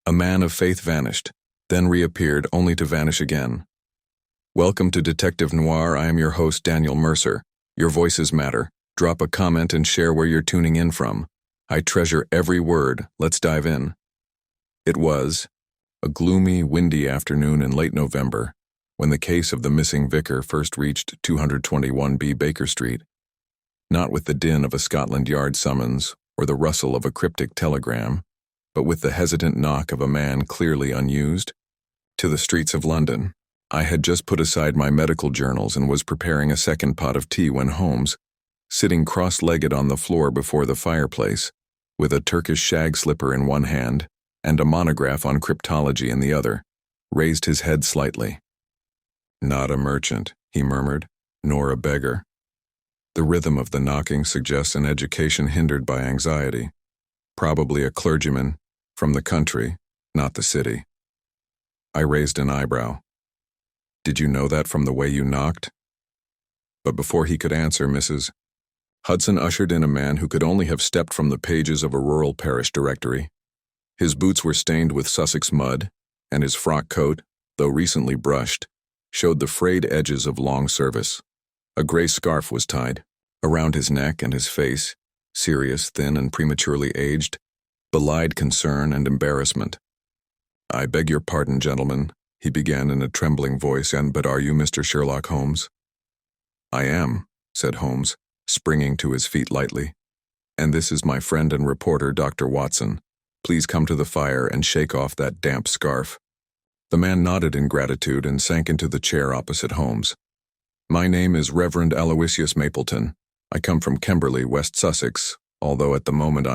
A man of faith vanished, then reappeared only to vanish again. Welcome to Detective Noir. I am your host, Daniel Mercer. Your voices matter. Drop a comment and share where you're tuning in from. I treasure every word. Let's dive in. It was a gloomy, windy afternoon in late November when the case of the missing vicar first reached 221B Baker Street. Not with the din of a Scotland Yard summons or the rustle of a cryptic telegram, but with the hesitant knock of a man clearly unused. To the streets of London. I had just put aside my medical journals and was preparing a second pot of tea when Holmes, sitting cross-legged on the floor before the fireplace, with a Turkish shag slipper in one hand and a monograph on cryptology in the other, raised his head slightly. "Not a merchant," he murmured, "nor a beggar." The rhythm of the knocking suggests an education hindered by anxiety. Probably a clergyman, from the country, not the city. I raised an eyebrow. "Did you know that from the way you knocked?" But before he could answer, Mrs. Hudson ushered in a man who could only have stepped from the pages of a rural parish directory. His boots were stained with Sussex mud, and his frock coat, though recently brushed, showed the frayed edges of long service. A gray scarf was tied around his neck, and his face, serious, thin, and prematurely aged, belied concern and embarrassment. "I beg your pardon, gentlemen," he began in a trembling voice, "but are you Mr. Sherlock Holmes?" "I am," said Holmes, springing to his feet lightly. "And this is my friend and reporter, Dr. Watson. Please come to the fire and shake off that damp scarf." The man nodded in gratitude and sank into the chair opposite Holmes. "My name is Reverend Aloysius Mapleton. I come from Kemberley, West Sussex, although at the moment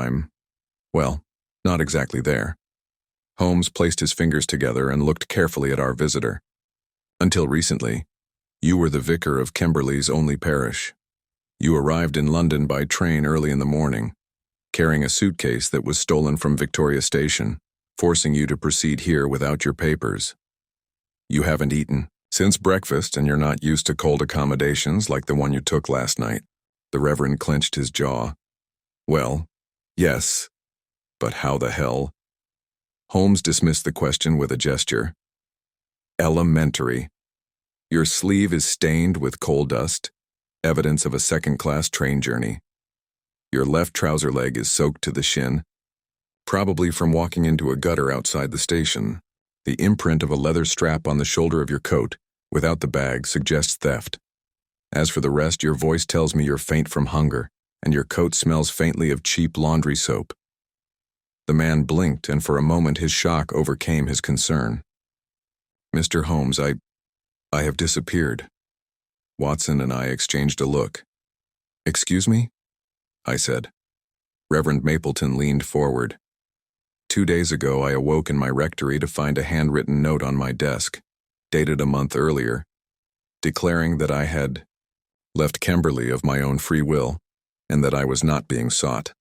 well, not exactly there." Holmes placed his fingers together and looked carefully at our visitor. "Until recently, you were the vicar of Kemberley's only parish. You arrived in London by train early in the morning, carrying a suitcase that was stolen from Victoria Station, forcing you to proceed here without your papers. You haven't eaten since breakfast, and you're not used to cold accommodations like the one you took last night." The Reverend clenched his jaw. "Well, yes, but how the hell?" Holmes dismissed the question with a gesture. "Elementary. Your sleeve is stained with coal dust, evidence of a second-class train journey. Your left trouser leg is soaked to the shin, probably from walking into a gutter outside the station. The imprint of a leather strap on the shoulder of your coat, without the bag, suggests theft. As for the rest, your voice tells me you're faint from hunger, and your coat smells faintly of cheap laundry soap." The man blinked, and for a moment his shock overcame his concern. "Mr. Holmes, I have disappeared." Watson and I exchanged a look. "Excuse me?" I said. Reverend Mapleton leaned forward. 2 days ago, I awoke in my rectory to find a handwritten note on my desk, dated a month earlier, declaring that I had left Kemberley of my own free will, and that I was not being sought.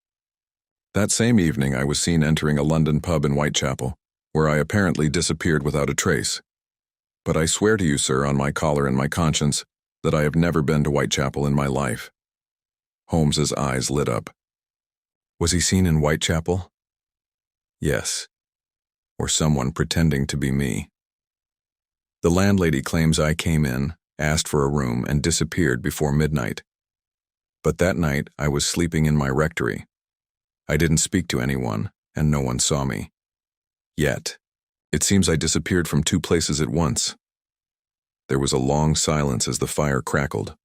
That same evening, I was seen entering a London pub in Whitechapel, where I apparently disappeared without a trace. But I swear to you, sir, on my collar and my conscience, that I have never been to Whitechapel in my life." Holmes's eyes lit up. "Was he seen in Whitechapel?" "Yes. Or someone pretending to be me. The landlady claims I came in, asked for a room, and disappeared before midnight. But that night, I was sleeping in my rectory. I didn't speak to anyone, and no one saw me. Yet, it seems I disappeared from 2 places at once." There was a long silence as the fire crackled.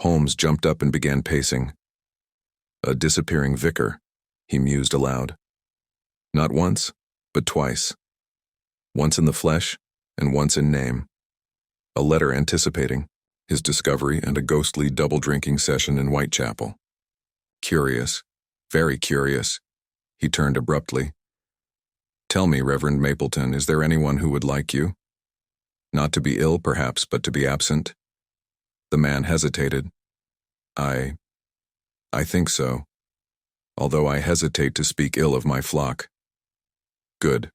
Holmes jumped up and began pacing. "A disappearing vicar," he mused aloud. "Not once, but twice. Once in the flesh, and once in name. A letter anticipating his discovery and a ghostly double-drinking session in Whitechapel. Curious, very curious." He turned abruptly. "Tell me, Reverend Mapleton, is there anyone who would like you? Not to be ill, perhaps, but to be absent?" The man hesitated. I think so, although I hesitate to speak ill of my flock." "Good.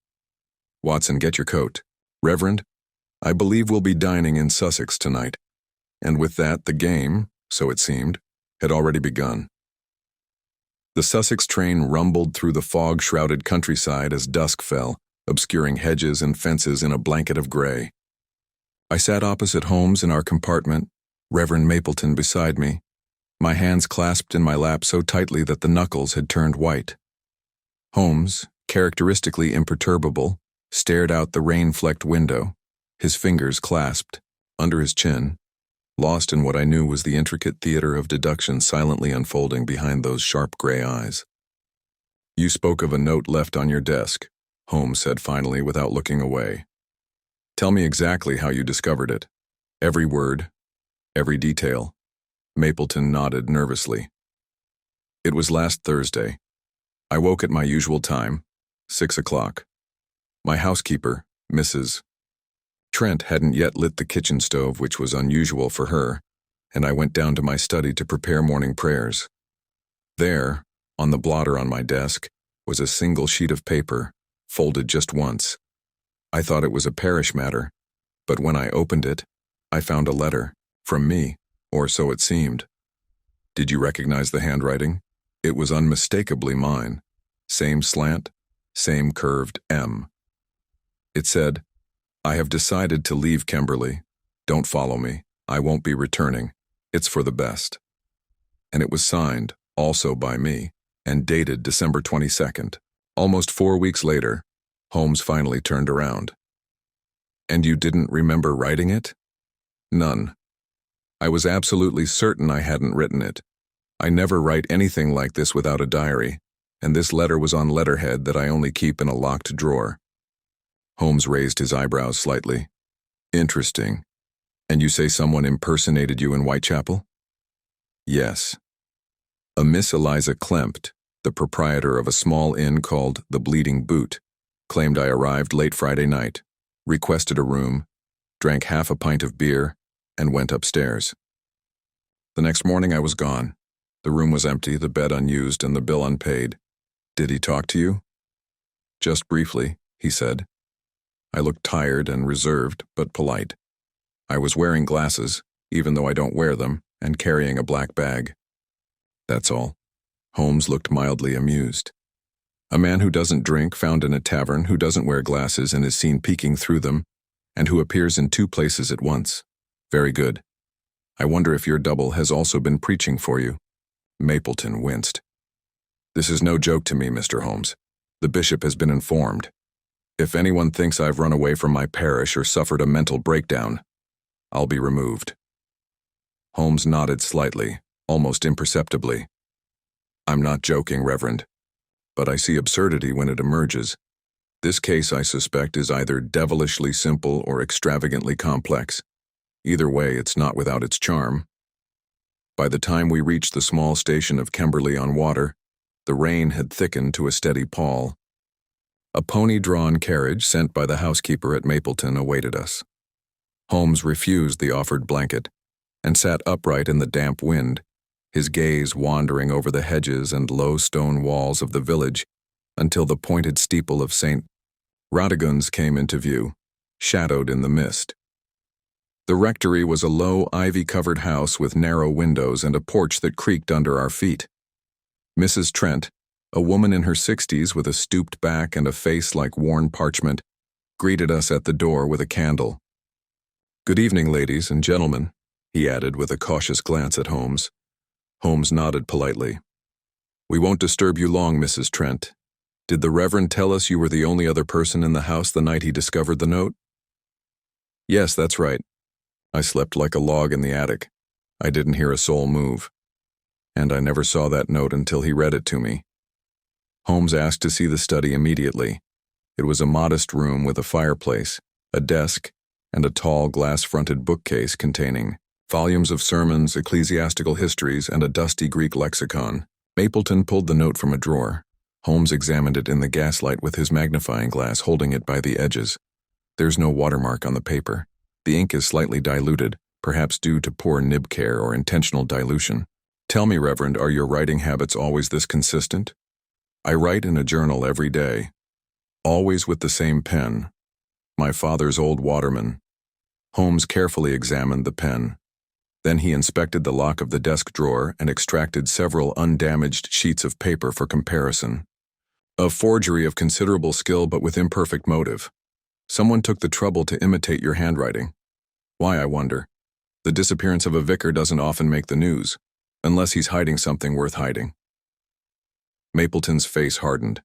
Watson, get your coat. Reverend, I believe we'll be dining in Sussex tonight." And with that, the game, so it seemed, had already begun. The Sussex train rumbled through the fog-shrouded countryside as dusk fell, obscuring hedges and fences in a blanket of gray. I sat opposite Holmes in our compartment, Reverend Mapleton beside me, my hands clasped in my lap so tightly that the knuckles had turned white. Holmes, characteristically imperturbable, stared out the rain-flecked window, his fingers clasped under his chin, lost in what I knew was the intricate theater of deduction silently unfolding behind those sharp gray eyes. "You spoke of a note left on your desk," Holmes said finally without looking away. "Tell me exactly how you discovered it. Every word, every detail." Mapleton nodded nervously. "It was last Thursday. I woke at my usual time, 6 o'clock. My housekeeper, Mrs. Trent, hadn't yet lit the kitchen stove, which was unusual for her, and I went down to my study to prepare morning prayers. There, on the blotter on my desk, was a single sheet of paper, folded just once. I thought it was a parish matter, but when I opened it, I found a letter, from me, or so it seemed. Did you recognize the handwriting? It was unmistakably mine. Same slant, same curved M. It said, 'I have decided to leave Kimberly. Don't follow me. I won't be returning. It's for the best.' And it was signed, also by me, and dated December 22nd. Almost 4 weeks later, Holmes finally turned around. 'And you didn't remember writing it?' 'None. I was absolutely certain I hadn't written it. I never write anything like this without a diary, and this letter was on letterhead that I only keep in a locked drawer." Holmes raised his eyebrows slightly. "Interesting. And you say someone impersonated you in Whitechapel?" "Yes. A Miss Eliza Klempt, the proprietor of a small inn called the Bleeding Boot, claimed I arrived late Friday night, requested a room, drank half a pint of beer, and went upstairs. The next morning I was gone. The room was empty, the bed unused, and the bill unpaid. Did he talk to you?" "Just briefly," he said. I looked tired and reserved, but polite. I was wearing glasses, even though I don't wear them, and carrying a black bag. That's all. Holmes looked mildly amused. "A man who doesn't drink, found in a tavern, who doesn't wear glasses and is seen peeking through them, and who appears in 2 places at once. Very good. I wonder if your double has also been preaching for you." Mapleton winced. "This is no joke to me, Mr. Holmes. The bishop has been informed. If anyone thinks I've run away from my parish or suffered a mental breakdown, I'll be removed." Holmes nodded slightly, almost imperceptibly. "I'm not joking, Reverend, but I see absurdity when it emerges. This case, I suspect, is either devilishly simple or extravagantly complex. Either way, it's not without its charm." By the time we reached the small station of Kimberley-on-Water, the rain had thickened to a steady pall. A pony-drawn carriage sent by the housekeeper at Mapleton awaited us. Holmes refused the offered blanket and sat upright in the damp wind, his gaze wandering over the hedges and low stone walls of the village until the pointed steeple of St. Radegun's came into view, shadowed in the mist. The rectory was a low, ivy-covered house with narrow windows and a porch that creaked under our feet. Mrs. Trent, a woman in her 60s with a stooped back and a face like worn parchment, greeted us at the door with a candle. "Good evening, ladies and gentlemen," he added with a cautious glance at Holmes. Holmes nodded politely. "We won't disturb you long, Mrs. Trent. Did the Reverend tell us you were the only other person in the house the night he discovered the note?" "Yes, that's right. I slept like a log in the attic. I didn't hear a soul move. And I never saw that note until he read it to me." Holmes asked to see the study immediately. It was a modest room with a fireplace, a desk, and a tall glass-fronted bookcase containing volumes of sermons, ecclesiastical histories, and a dusty Greek lexicon. Mapleton pulled the note from a drawer. Holmes examined it in the gaslight with his magnifying glass, holding it by the edges. There's no watermark on the paper. The ink is slightly diluted, perhaps due to poor nib care or intentional dilution. "Tell me, Reverend, are your writing habits always this consistent?" "I write in a journal every day. Always with the same pen. My father's old Waterman." Holmes carefully examined the pen. Then he inspected the lock of the desk drawer and extracted several undamaged sheets of paper for comparison. A forgery of considerable skill but with imperfect motive. Someone took the trouble to imitate your handwriting. Why, I wonder? The disappearance of a vicar doesn't often make the news, unless he's hiding something worth hiding. Mapleton's face hardened.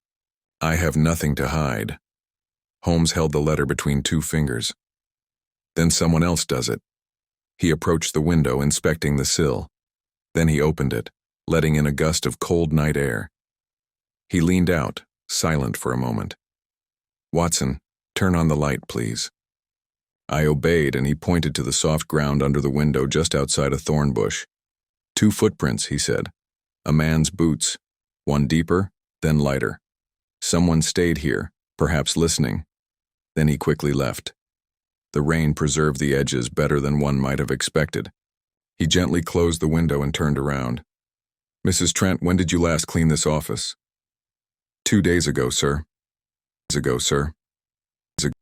I have nothing to hide. Holmes held the letter between two fingers. Then someone else does it. He approached the window, inspecting the sill. Then he opened it, letting in a gust of cold night air. He leaned out, silent for a moment. Watson, turn on the light, please. I obeyed, and he pointed to the soft ground under the window just outside a thorn bush. 2 footprints, he said. A man's boots, one deeper, then lighter. Someone stayed here, perhaps listening. Then he quickly left. The rain preserved the edges better than one might have expected. He gently closed the window and turned around. Mrs. Trent, when did you last clean this office? 2 days ago, sir.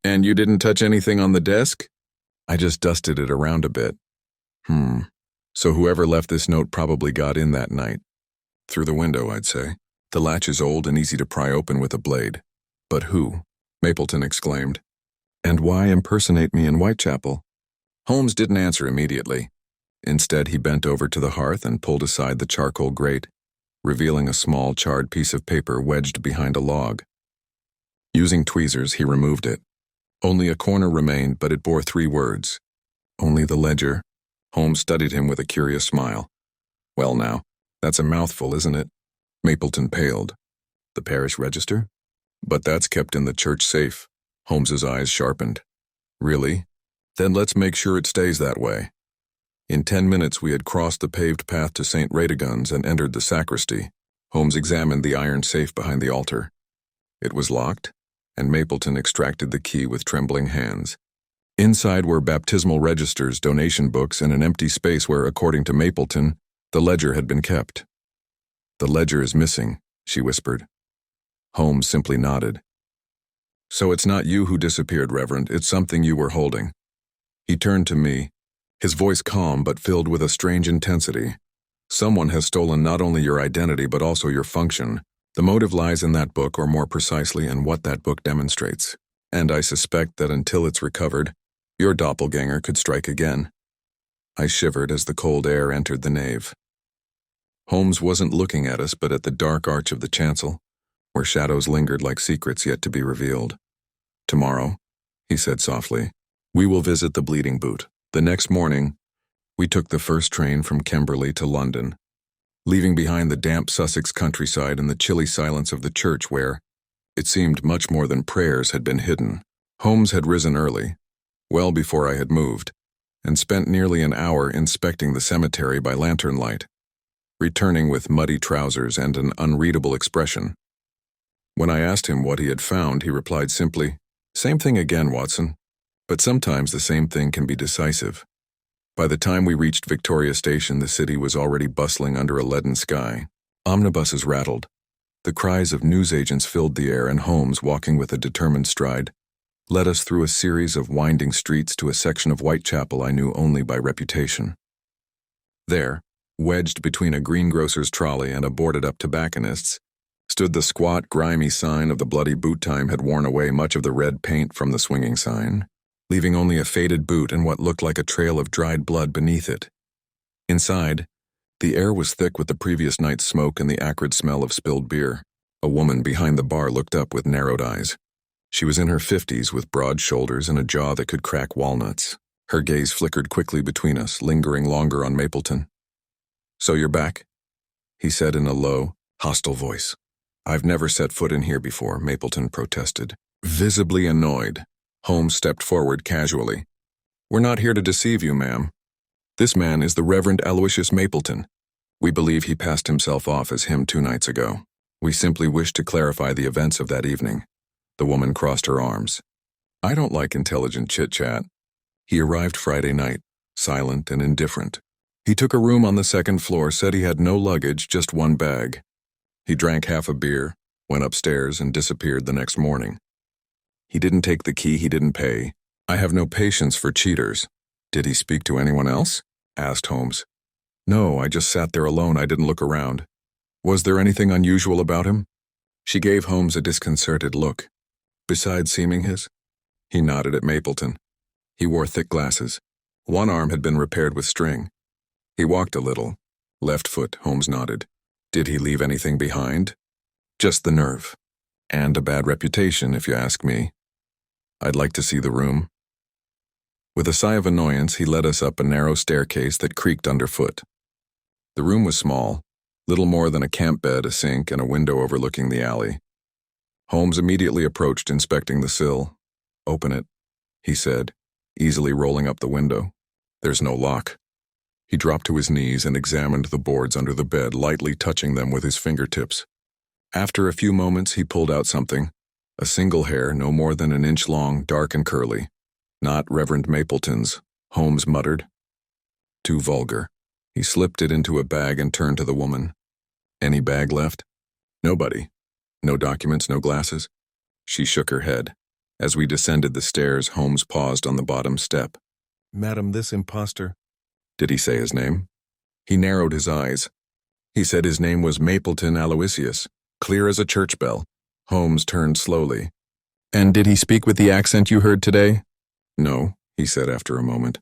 And you didn't touch anything on the desk? I just dusted it around a bit. So whoever left this note probably got in that night. Through the window, I'd say. The latch is old and easy to pry open with a blade. But who? Mapleton exclaimed. And why impersonate me in Whitechapel? Holmes didn't answer immediately. Instead, he bent over to the hearth and pulled aside the charcoal grate, revealing a small charred piece of paper wedged behind a log. Using tweezers, he removed it. Only a corner remained, but it bore 3 words. Only the ledger. Holmes studied him with a curious smile. Well now, that's a mouthful, isn't it? Mapleton paled. The parish register? But that's kept in the church safe. Holmes's eyes sharpened. Really? Then let's make sure it stays that way. In 10 minutes we had crossed the paved path to St. Radegon's and entered the sacristy. Holmes examined the iron safe behind the altar. It was locked, and Mapleton extracted the key with trembling hands. Inside were baptismal registers, donation books, and an empty space where, according to Mapleton, the ledger had been kept. The ledger is missing, she whispered. Holmes simply nodded. So it's not you who disappeared, Reverend, it's something you were holding. He turned to me, his voice calm but filled with a strange intensity. Someone has stolen not only your identity but also your function. The motive lies in that book, or more precisely in what that book demonstrates. And I suspect that until it's recovered, your doppelganger could strike again. I shivered as the cold air entered the nave. Holmes wasn't looking at us but at the dark arch of the chancel, where shadows lingered like secrets yet to be revealed. Tomorrow, he said softly, we will visit the Bleeding Boot. The next morning, we took the first train from Kimberley to London, leaving behind the damp Sussex countryside and the chilly silence of the church where, it seemed much more than prayers had been hidden. Holmes had risen early, well before I had moved, and spent nearly an hour inspecting the cemetery by lantern light, returning with muddy trousers and an unreadable expression. When I asked him what he had found, he replied simply, "Same thing again, Watson. But sometimes the same thing can be decisive." By the time we reached Victoria Station, the city was already bustling under a leaden sky. Omnibuses rattled. The cries of newsagents filled the air, and Holmes, walking with a determined stride, led us through a series of winding streets to a section of Whitechapel I knew only by reputation. There, wedged between a greengrocer's trolley and a boarded-up tobacconist's, stood the squat, grimy sign of the Bloody Boot. Time had worn away much of the red paint from the swinging sign, leaving only a faded boot and what looked like a trail of dried blood beneath it. Inside, the air was thick with the previous night's smoke and the acrid smell of spilled beer. A woman behind the bar looked up with narrowed eyes. She was in her 50s with broad shoulders and a jaw that could crack walnuts. Her gaze flickered quickly between us, lingering longer on Mapleton. "So you're back?" he said in a low, hostile voice. "I've never set foot in here before," Mapleton protested. Visibly annoyed, Holmes stepped forward casually. "We're not here to deceive you, ma'am. This man is the Reverend Aloysius Mapleton. We believe he passed himself off as him 2 nights ago. We simply wish to clarify the events of that evening." The woman crossed her arms. "I don't like intelligent chit-chat. He arrived Friday night, silent and indifferent. He took a room on the 2nd floor, said he had no luggage, just 1 bag. He drank half a beer, went upstairs, and disappeared the next morning. He didn't take the key, he didn't pay. I have no patience for cheaters." "Did he speak to anyone else?" asked Holmes. "No, I just sat there alone, I didn't look around." "Was there anything unusual about him?" She gave Holmes a disconcerted look. Besides seeming his? He nodded at Mapleton. He wore thick glasses. One arm had been repaired with string. He walked a little. Left foot, Holmes nodded. Did he leave anything behind? Just the nerve. And a bad reputation, if you ask me. I'd like to see the room. With a sigh of annoyance, he led us up a narrow staircase that creaked underfoot. The room was small, little more than a camp bed, a sink, and a window overlooking the alley. Holmes immediately approached, inspecting the sill. "Open it," he said, easily rolling up the window. "There's no lock." He dropped to his knees and examined the boards under the bed, lightly touching them with his fingertips. After a few moments, he pulled out something, a single hair no more than an inch long, dark and curly. "Not Reverend Mapleton's," Holmes muttered. "Too vulgar." He slipped it into a bag and turned to the woman. "Any bag left?" "Nobody. No documents, no glasses?" She shook her head. As we descended the stairs, Holmes paused on the bottom step. "Madam, this impostor—" "Did he say his name?" He narrowed his eyes. "He said his name was Mapleton Aloysius, clear as a church bell." Holmes turned slowly. "And did he speak with the accent you heard today?" "No," he said after a moment.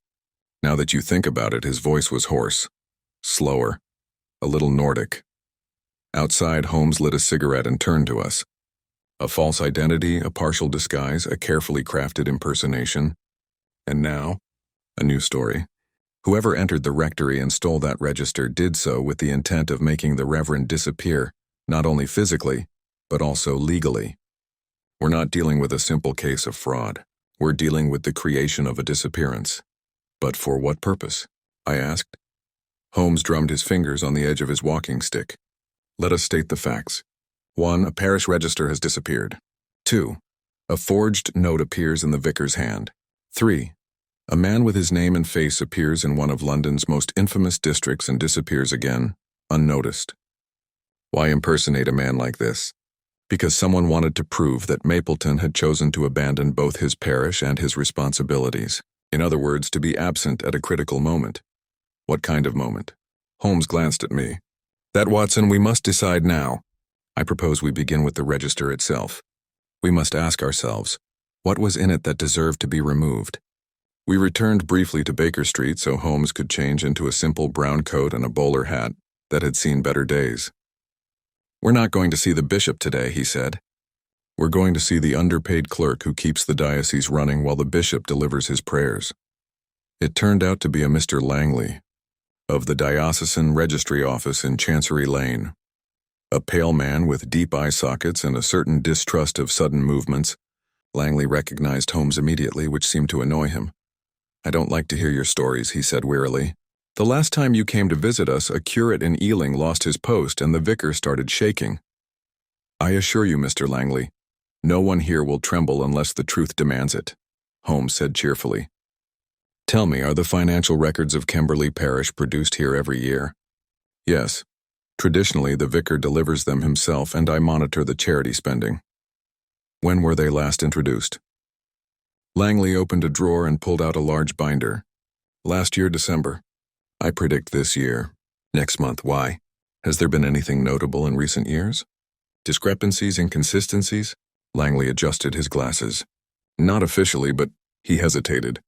Now that you think about it, his voice was hoarse, slower, a little Nordic. Outside, Holmes lit a cigarette and turned to us. A false identity, a partial disguise, a carefully crafted impersonation. And now, a new story. Whoever entered the rectory and stole that register did so with the intent of making the Reverend disappear, not only physically, but also legally. We're not dealing with a simple case of fraud. We're dealing with the creation of a disappearance. But for what purpose? I asked. Holmes drummed his fingers on the edge of his walking stick. Let us state the facts. 1. A parish register has disappeared. 2. A forged note appears in the vicar's hand. 3. A man with his name and face appears in one of London's most infamous districts and disappears again, unnoticed. Why impersonate a man like this? Because someone wanted to prove that Mapleton had chosen to abandon both his parish and his responsibilities. In other words, to be absent at a critical moment. What kind of moment? Holmes glanced at me. That, Watson, we must decide now. I propose we begin with the register itself. We must ask ourselves, what was in it that deserved to be removed? We returned briefly to Baker Street so Holmes could change into a simple brown coat and a bowler hat that had seen better days. We're not going to see the bishop today, he said. We're going to see the underpaid clerk who keeps the diocese running while the bishop delivers his prayers. It turned out to be a Mr. Langley, of the Diocesan Registry Office in Chancery Lane. A pale man with deep eye sockets and a certain distrust of sudden movements. Langley recognized Holmes immediately, which seemed to annoy him. I don't like to hear your stories, he said wearily. The last time you came to visit us, a curate in Ealing lost his post and the vicar started shaking. I assure you, Mr. Langley, no one here will tremble unless the truth demands it, Holmes said cheerfully. Tell me, are the financial records of Kimberley Parish produced here every year? Yes. Traditionally, the vicar delivers them himself and I monitor the charity spending. When were they last introduced? Langley opened a drawer and pulled out a large binder. Last year, December. I predict this year. Next month, why? Has there been anything notable in recent years? Discrepancies, inconsistencies? Langley adjusted his glasses. Not officially, but he hesitated.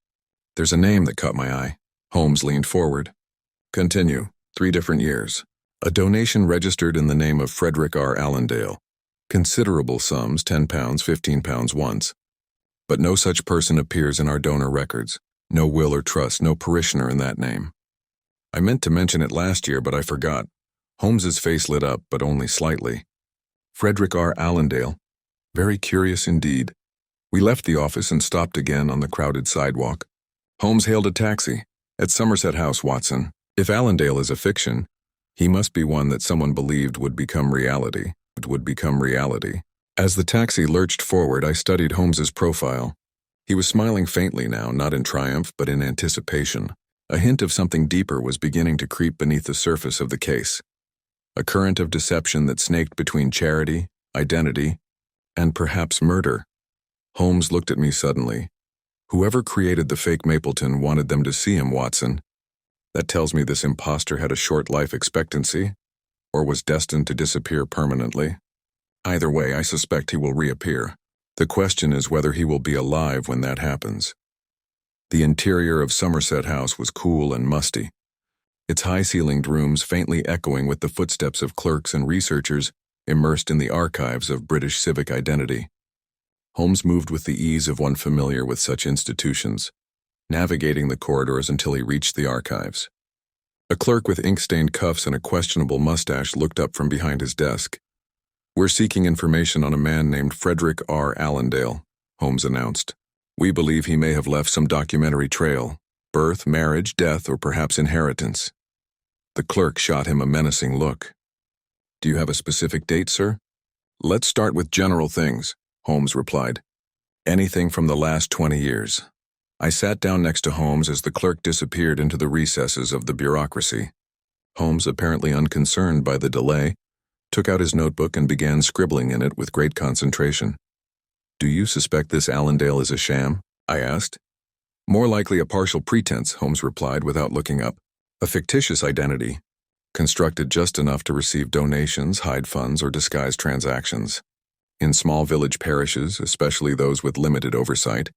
There's a name that caught my eye. Holmes leaned forward. Continue. 3 different years. A donation registered in the name of Frederick R. Allendale. Considerable sums, £10, £15 once. But no such person appears in our donor records. No will or trust, no parishioner in that name. I meant to mention it last year, but I forgot. Holmes's face lit up, but only slightly. Frederick R. Allendale. Very curious indeed. We left the office and stopped again on the crowded sidewalk. Holmes hailed a taxi. At Somerset House, Watson. If Allendale is a fiction, he must be one that someone believed would become reality. As the taxi lurched forward, I studied Holmes's profile. He was smiling faintly now, not in triumph, but in anticipation. A hint of something deeper was beginning to creep beneath the surface of the case. A current of deception that snaked between charity, identity, and perhaps murder. Holmes looked at me suddenly. Whoever created the fake Mapleton wanted them to see him, Watson. That tells me this imposter had a short life expectancy, or was destined to disappear permanently. Either way, I suspect he will reappear. The question is whether he will be alive when that happens. The interior of Somerset House was cool and musty, its high-ceilinged rooms faintly echoing with the footsteps of clerks and researchers immersed in the archives of British civic identity. Holmes moved with the ease of one familiar with such institutions, navigating the corridors until he reached the archives. A clerk with ink-stained cuffs and a questionable mustache looked up from behind his desk. "We're seeking information on a man named Frederick R. Allendale," Holmes announced. "We believe he may have left some documentary trail, birth, marriage, death, or perhaps inheritance." The clerk shot him a menacing look. "Do you have a specific date, sir?" "Let's start with general things," Holmes replied. "Anything from the last 20 years. I sat down next to Holmes as the clerk disappeared into the recesses of the bureaucracy. Holmes, apparently unconcerned by the delay, took out his notebook and began scribbling in it with great concentration. "Do you suspect this Allendale is a sham?" I asked. "More likely a partial pretense," Holmes replied without looking up. "A fictitious identity, constructed just enough to receive donations, hide funds, or disguise transactions. In small village parishes, especially those with limited oversight,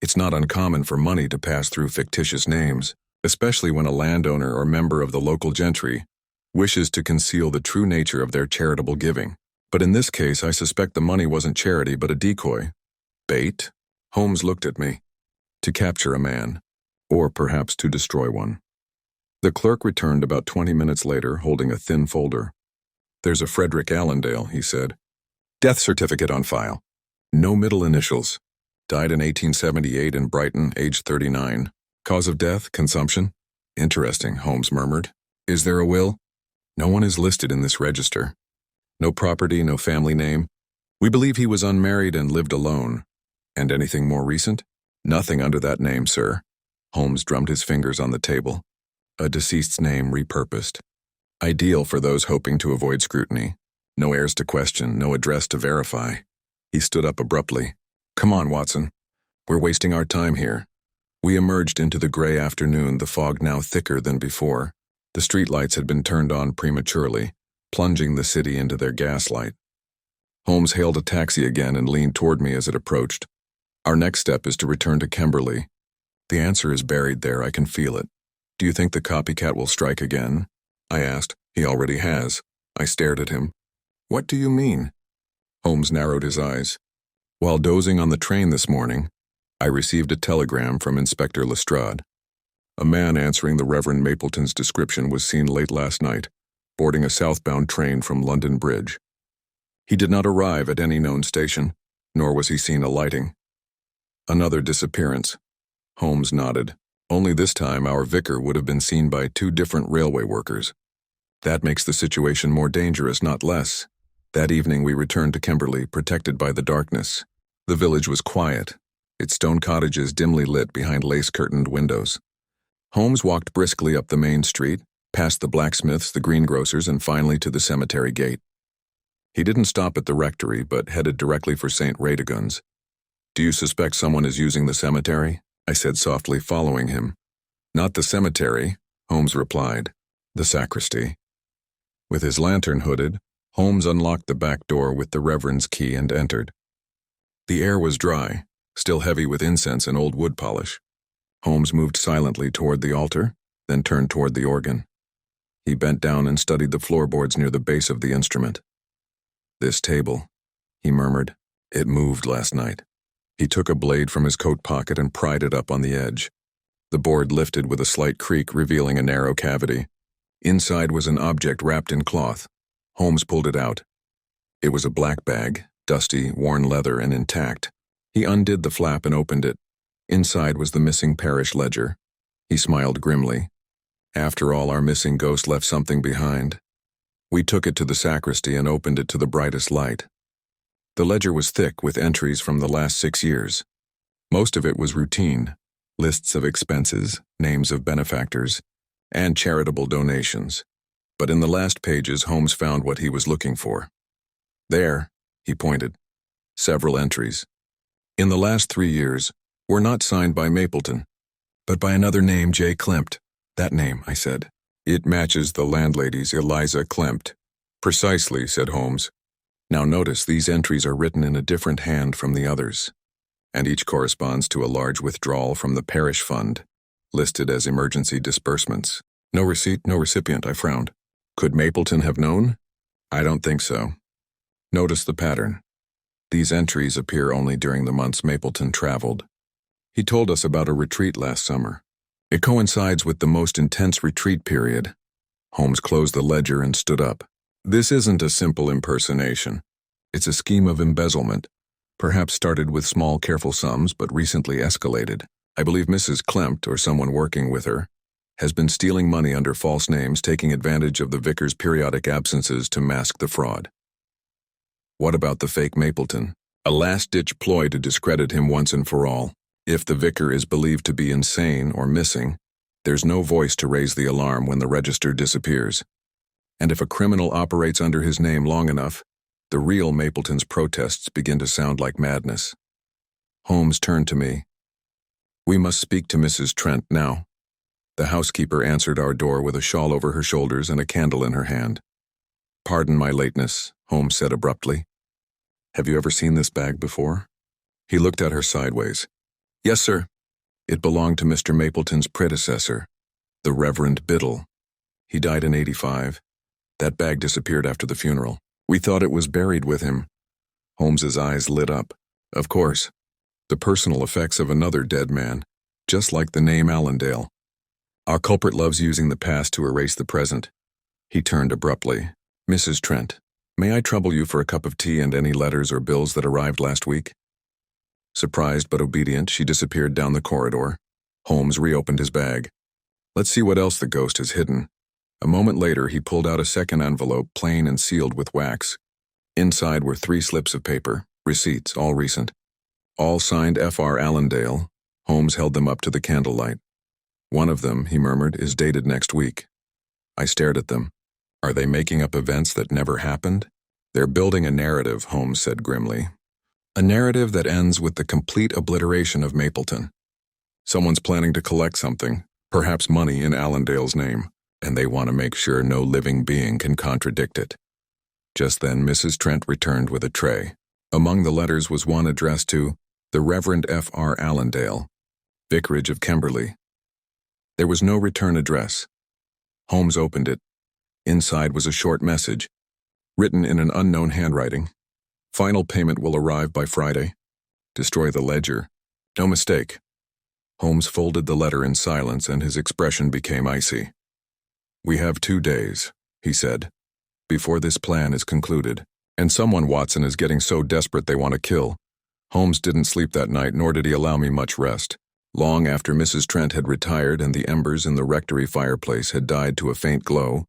it's not uncommon for money to pass through fictitious names, especially when a landowner or member of the local gentry wishes to conceal the true nature of their charitable giving. But in this case, I suspect the money wasn't charity but a decoy. Bait?" Holmes looked at me. "To capture a man, or perhaps to destroy one." The clerk returned about 20 minutes later, holding a thin folder. "There's a Frederick Allendale," he said. "Death certificate on file. No middle initials. Died in 1878 in Brighton, age 39. Cause of death, consumption." "Interesting," Holmes murmured. "Is there a will?" "No one is listed in this register. No property, no family name. We believe he was unmarried and lived alone." "And anything more recent?" "Nothing under that name, sir." Holmes drummed his fingers on the table. "A deceased's name repurposed. Ideal for those hoping to avoid scrutiny. No heirs to question, no address to verify." He stood up abruptly. "Come on, Watson. We're wasting our time here." We emerged into the gray afternoon, the fog now thicker than before. The streetlights had been turned on prematurely, plunging the city into their gaslight. Holmes hailed a taxi again and leaned toward me as it approached. "Our next step is to return to Kimberley. The answer is buried there, I can feel it." "Do you think the copycat will strike again?" I asked. "He already has." I stared at him. "What do you mean?" Holmes narrowed his eyes. "While dozing on the train this morning, I received a telegram from Inspector Lestrade. A man answering the Reverend Mapleton's description was seen late last night, boarding a southbound train from London Bridge. He did not arrive at any known station, nor was he seen alighting. Another disappearance." Holmes nodded. "Only this time our vicar would have been seen by 2 different railway workers. That makes the situation more dangerous, not less." That evening we returned to Kimberley, protected by the darkness. The village was quiet, its stone cottages dimly lit behind lace-curtained windows. Holmes walked briskly up the main street, past the blacksmiths, the greengrocers, and finally to the cemetery gate. He didn't stop at the rectory, but headed directly for St. Radegun's. "Do you suspect someone is using the cemetery?" I said softly, following him. "Not the cemetery," Holmes replied. "The sacristy." With his lantern hooded, Holmes unlocked the back door with the Reverend's key and entered. The air was dry, still heavy with incense and old wood polish. Holmes moved silently toward the altar, then turned toward the organ. He bent down and studied the floorboards near the base of the instrument. "This table," he murmured. "It moved last night." He took a blade from his coat pocket and pried it up on the edge. The board lifted with a slight creak, revealing a narrow cavity. Inside was an object wrapped in cloth. Holmes pulled it out. It was a black bag, dusty, worn leather, and intact. He undid the flap and opened it. Inside was the missing parish ledger. He smiled grimly. After all, our missing ghost left something behind. We took it to the sacristy and opened it to the brightest light. The ledger was thick with entries from the last 6 years. Most of it was routine, lists of expenses, names of benefactors, and charitable donations. But in the last pages, Holmes found what he was looking for. "There," he pointed. Several entries. "In the last 3 years, were not signed by Mapleton, but by another name, J. Klempt." "That name," I said. "It matches the landlady's, Eliza Klempt." "Precisely," said Holmes. Now notice these entries are written in a different hand from the others, and each corresponds to a large withdrawal from the parish fund, listed as emergency disbursements. No receipt, no recipient, I frowned. Could Mapleton have known? I don't think so. Notice the pattern. These entries appear only during the months Mapleton traveled. He told us about a retreat last summer. It coincides with the most intense retreat period. Holmes closed the ledger and stood up. This isn't a simple impersonation. It's a scheme of embezzlement, perhaps started with small, careful sums, but recently escalated. I believe Mrs. Klempt, or someone working with her, has been stealing money under false names, taking advantage of the vicar's periodic absences to mask the fraud. What about the fake Mapleton? A last-ditch ploy to discredit him once and for all. If the vicar is believed to be insane or missing, there's no voice to raise the alarm when the register disappears. And if a criminal operates under his name long enough, the real Mapleton's protests begin to sound like madness. Holmes turned to me. We must speak to Mrs. Trent now. The housekeeper answered our door with a shawl over her shoulders and a candle in her hand. Pardon my lateness, Holmes said abruptly. Have you ever seen this bag before? He looked at her sideways. Yes, sir. It belonged to Mr. Mapleton's predecessor, the Reverend Biddle. He died in '85. That bag disappeared after the funeral. We thought it was buried with him. Holmes's eyes lit up. Of course. The personal effects of another dead man, just like the name Allendale. Our culprit loves using the past to erase the present. He turned abruptly. Mrs. Trent, may I trouble you for a cup of tea and any letters or bills that arrived last week? Surprised but obedient, she disappeared down the corridor. Holmes reopened his bag. Let's see what else the ghost has hidden. A moment later, he pulled out a second envelope, plain and sealed with wax. Inside were 3 slips of paper, receipts, all recent. All signed F.R. Allendale. Holmes held them up to the candlelight. One of them, he murmured, is dated next week. I stared at them. Are they making up events that never happened? They're building a narrative, Holmes said grimly. A narrative that ends with the complete obliteration of Mapleton. Someone's planning to collect something, perhaps money in Allendale's name, and they want to make sure no living being can contradict it. Just then, Mrs. Trent returned with a tray. Among the letters was one addressed to the Reverend F.R. Allendale, Vicarage of Kemberley. There was no return address. Holmes opened it. Inside was a short message, written in an unknown handwriting. Final payment will arrive by Friday. Destroy the ledger. No mistake. Holmes folded the letter in silence and his expression became icy. We have 2 days, he said, before this plan is concluded. And someone Watson is getting so desperate they want to kill. Holmes didn't sleep that night, nor did he allow me much rest. Long after Mrs. Trent had retired and the embers in the rectory fireplace had died to a faint glow,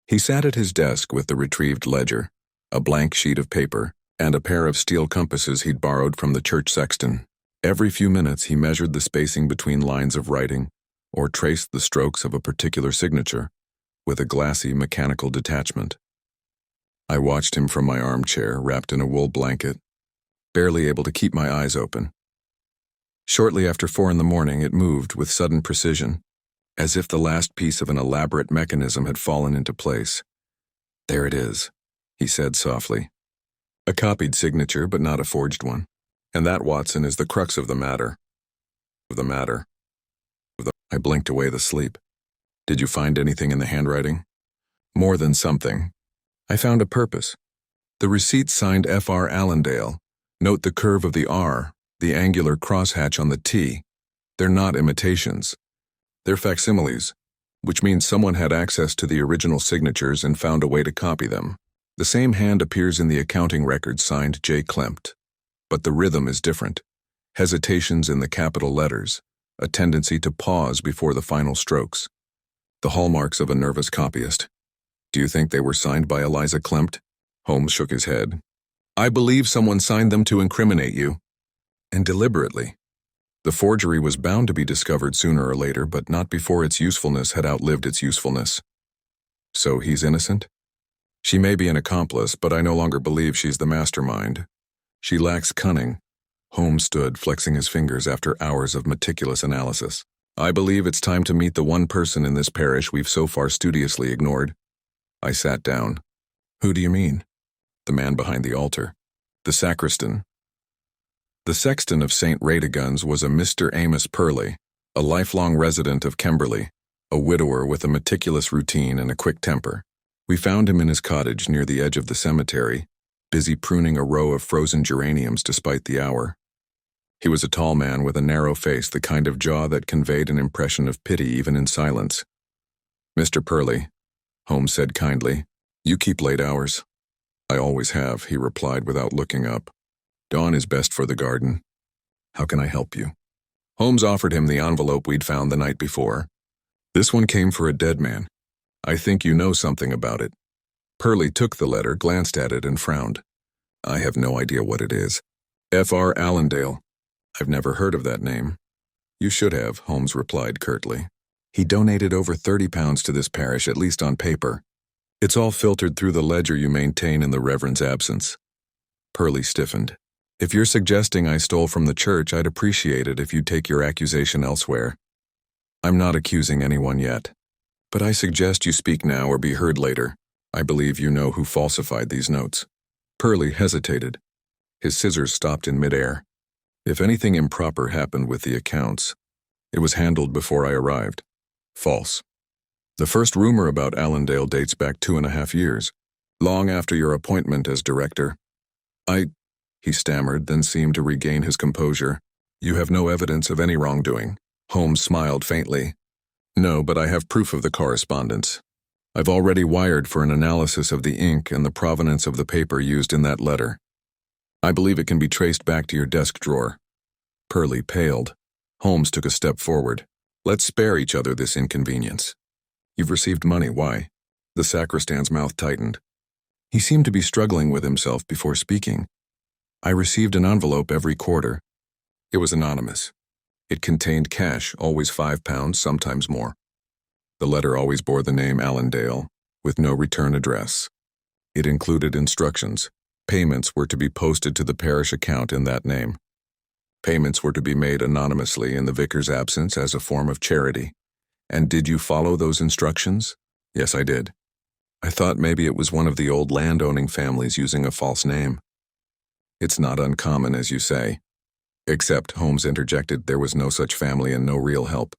he sat at his desk with the retrieved ledger, a blank sheet of paper, and a pair of steel compasses he'd borrowed from the church sexton. Every few minutes he measured the spacing between lines of writing, or traced the strokes of a particular signature, with a glassy mechanical detachment. I watched him from my armchair, wrapped in a wool blanket, barely able to keep my eyes open. Shortly after 4 a.m, it moved with sudden precision, as if the last piece of an elaborate mechanism had fallen into place. There it is, he said softly. A copied signature, but not a forged one. And that, Watson, is the crux of the matter. I blinked away the sleep. Did you find anything in the handwriting? More than something. I found a purpose. The receipt signed F.R. Allendale. Note the curve of the R, the angular crosshatch on the T. They're not imitations. They're facsimiles, which means someone had access to the original signatures and found a way to copy them. The same hand appears in the accounting record signed J. Klempt, but the rhythm is different. Hesitations in the capital letters, a tendency to pause before the final strokes. The hallmarks of a nervous copyist. Do you think they were signed by Eliza Klempt? Holmes shook his head. I believe someone signed them to incriminate you. And deliberately. The forgery was bound to be discovered sooner or later, but not before its usefulness had outlived its usefulness. So he's innocent? She may be an accomplice, but I no longer believe she's the mastermind. She lacks cunning. Holmes stood, flexing his fingers after hours of meticulous analysis. I believe it's time to meet the one person in this parish we've so far studiously ignored. I sat down. Who do you mean? the man behind the altar, the sacristan. The sexton of St. Radegund's was a Mr. Amos Purley, a lifelong resident of Kemberley, a widower with a meticulous routine and a quick temper. We found him in his cottage near the edge of the cemetery, busy pruning a row of frozen geraniums despite the hour. He was a tall man with a narrow face, the kind of jaw that conveyed an impression of pity even in silence. "Mr. Purley," Holmes said kindly, "you keep late hours." "I always have," he replied without looking up. "Dawn is best for the garden. How can I help you?" Holmes offered him the envelope we'd found the night before. "This one came for a dead man. I think you know something about it." Purley took the letter, glanced at it, and frowned. "I have no idea what it is." "F.R. Allendale. I've never heard of that name." "You should have," Holmes replied curtly. "He donated over £30 to this parish, at least on paper. It's all filtered through the ledger you maintain in the Reverend's absence." Purley stiffened. "If you're suggesting I stole from the church, I'd appreciate it if you'd take your accusation elsewhere." "I'm not accusing anyone yet. But I suggest you speak now or be heard later. I believe you know who falsified these notes." Purley hesitated. His scissors stopped in midair. "If anything improper happened with the accounts, it was handled before I arrived." "False. The first rumor about Allendale dates back 2.5 years, long after your appointment as director." He stammered, then seemed to regain his composure. "You have no evidence of any wrongdoing." Holmes smiled faintly. "No, but I have proof of the correspondence. I've already wired for an analysis of the ink and the provenance of the paper used in that letter. I believe it can be traced back to your desk drawer." Purley paled. Holmes took a step forward. "Let's spare each other this inconvenience. You've received money, why?" The sacristan's mouth tightened. He seemed to be struggling with himself before speaking. "I received an envelope every quarter. It was anonymous. It contained cash, always £5, sometimes more. The letter always bore the name Allendale, with no return address. It included instructions. Payments were to be posted to the parish account in that name. Payments were to be made anonymously in the vicar's absence as a form of charity. And did you follow those instructions?" "Yes, I did. I thought maybe it was one of the old landowning families using a false name." "It's not uncommon, as you say." "Except," Holmes interjected, "there was no such family and no real help.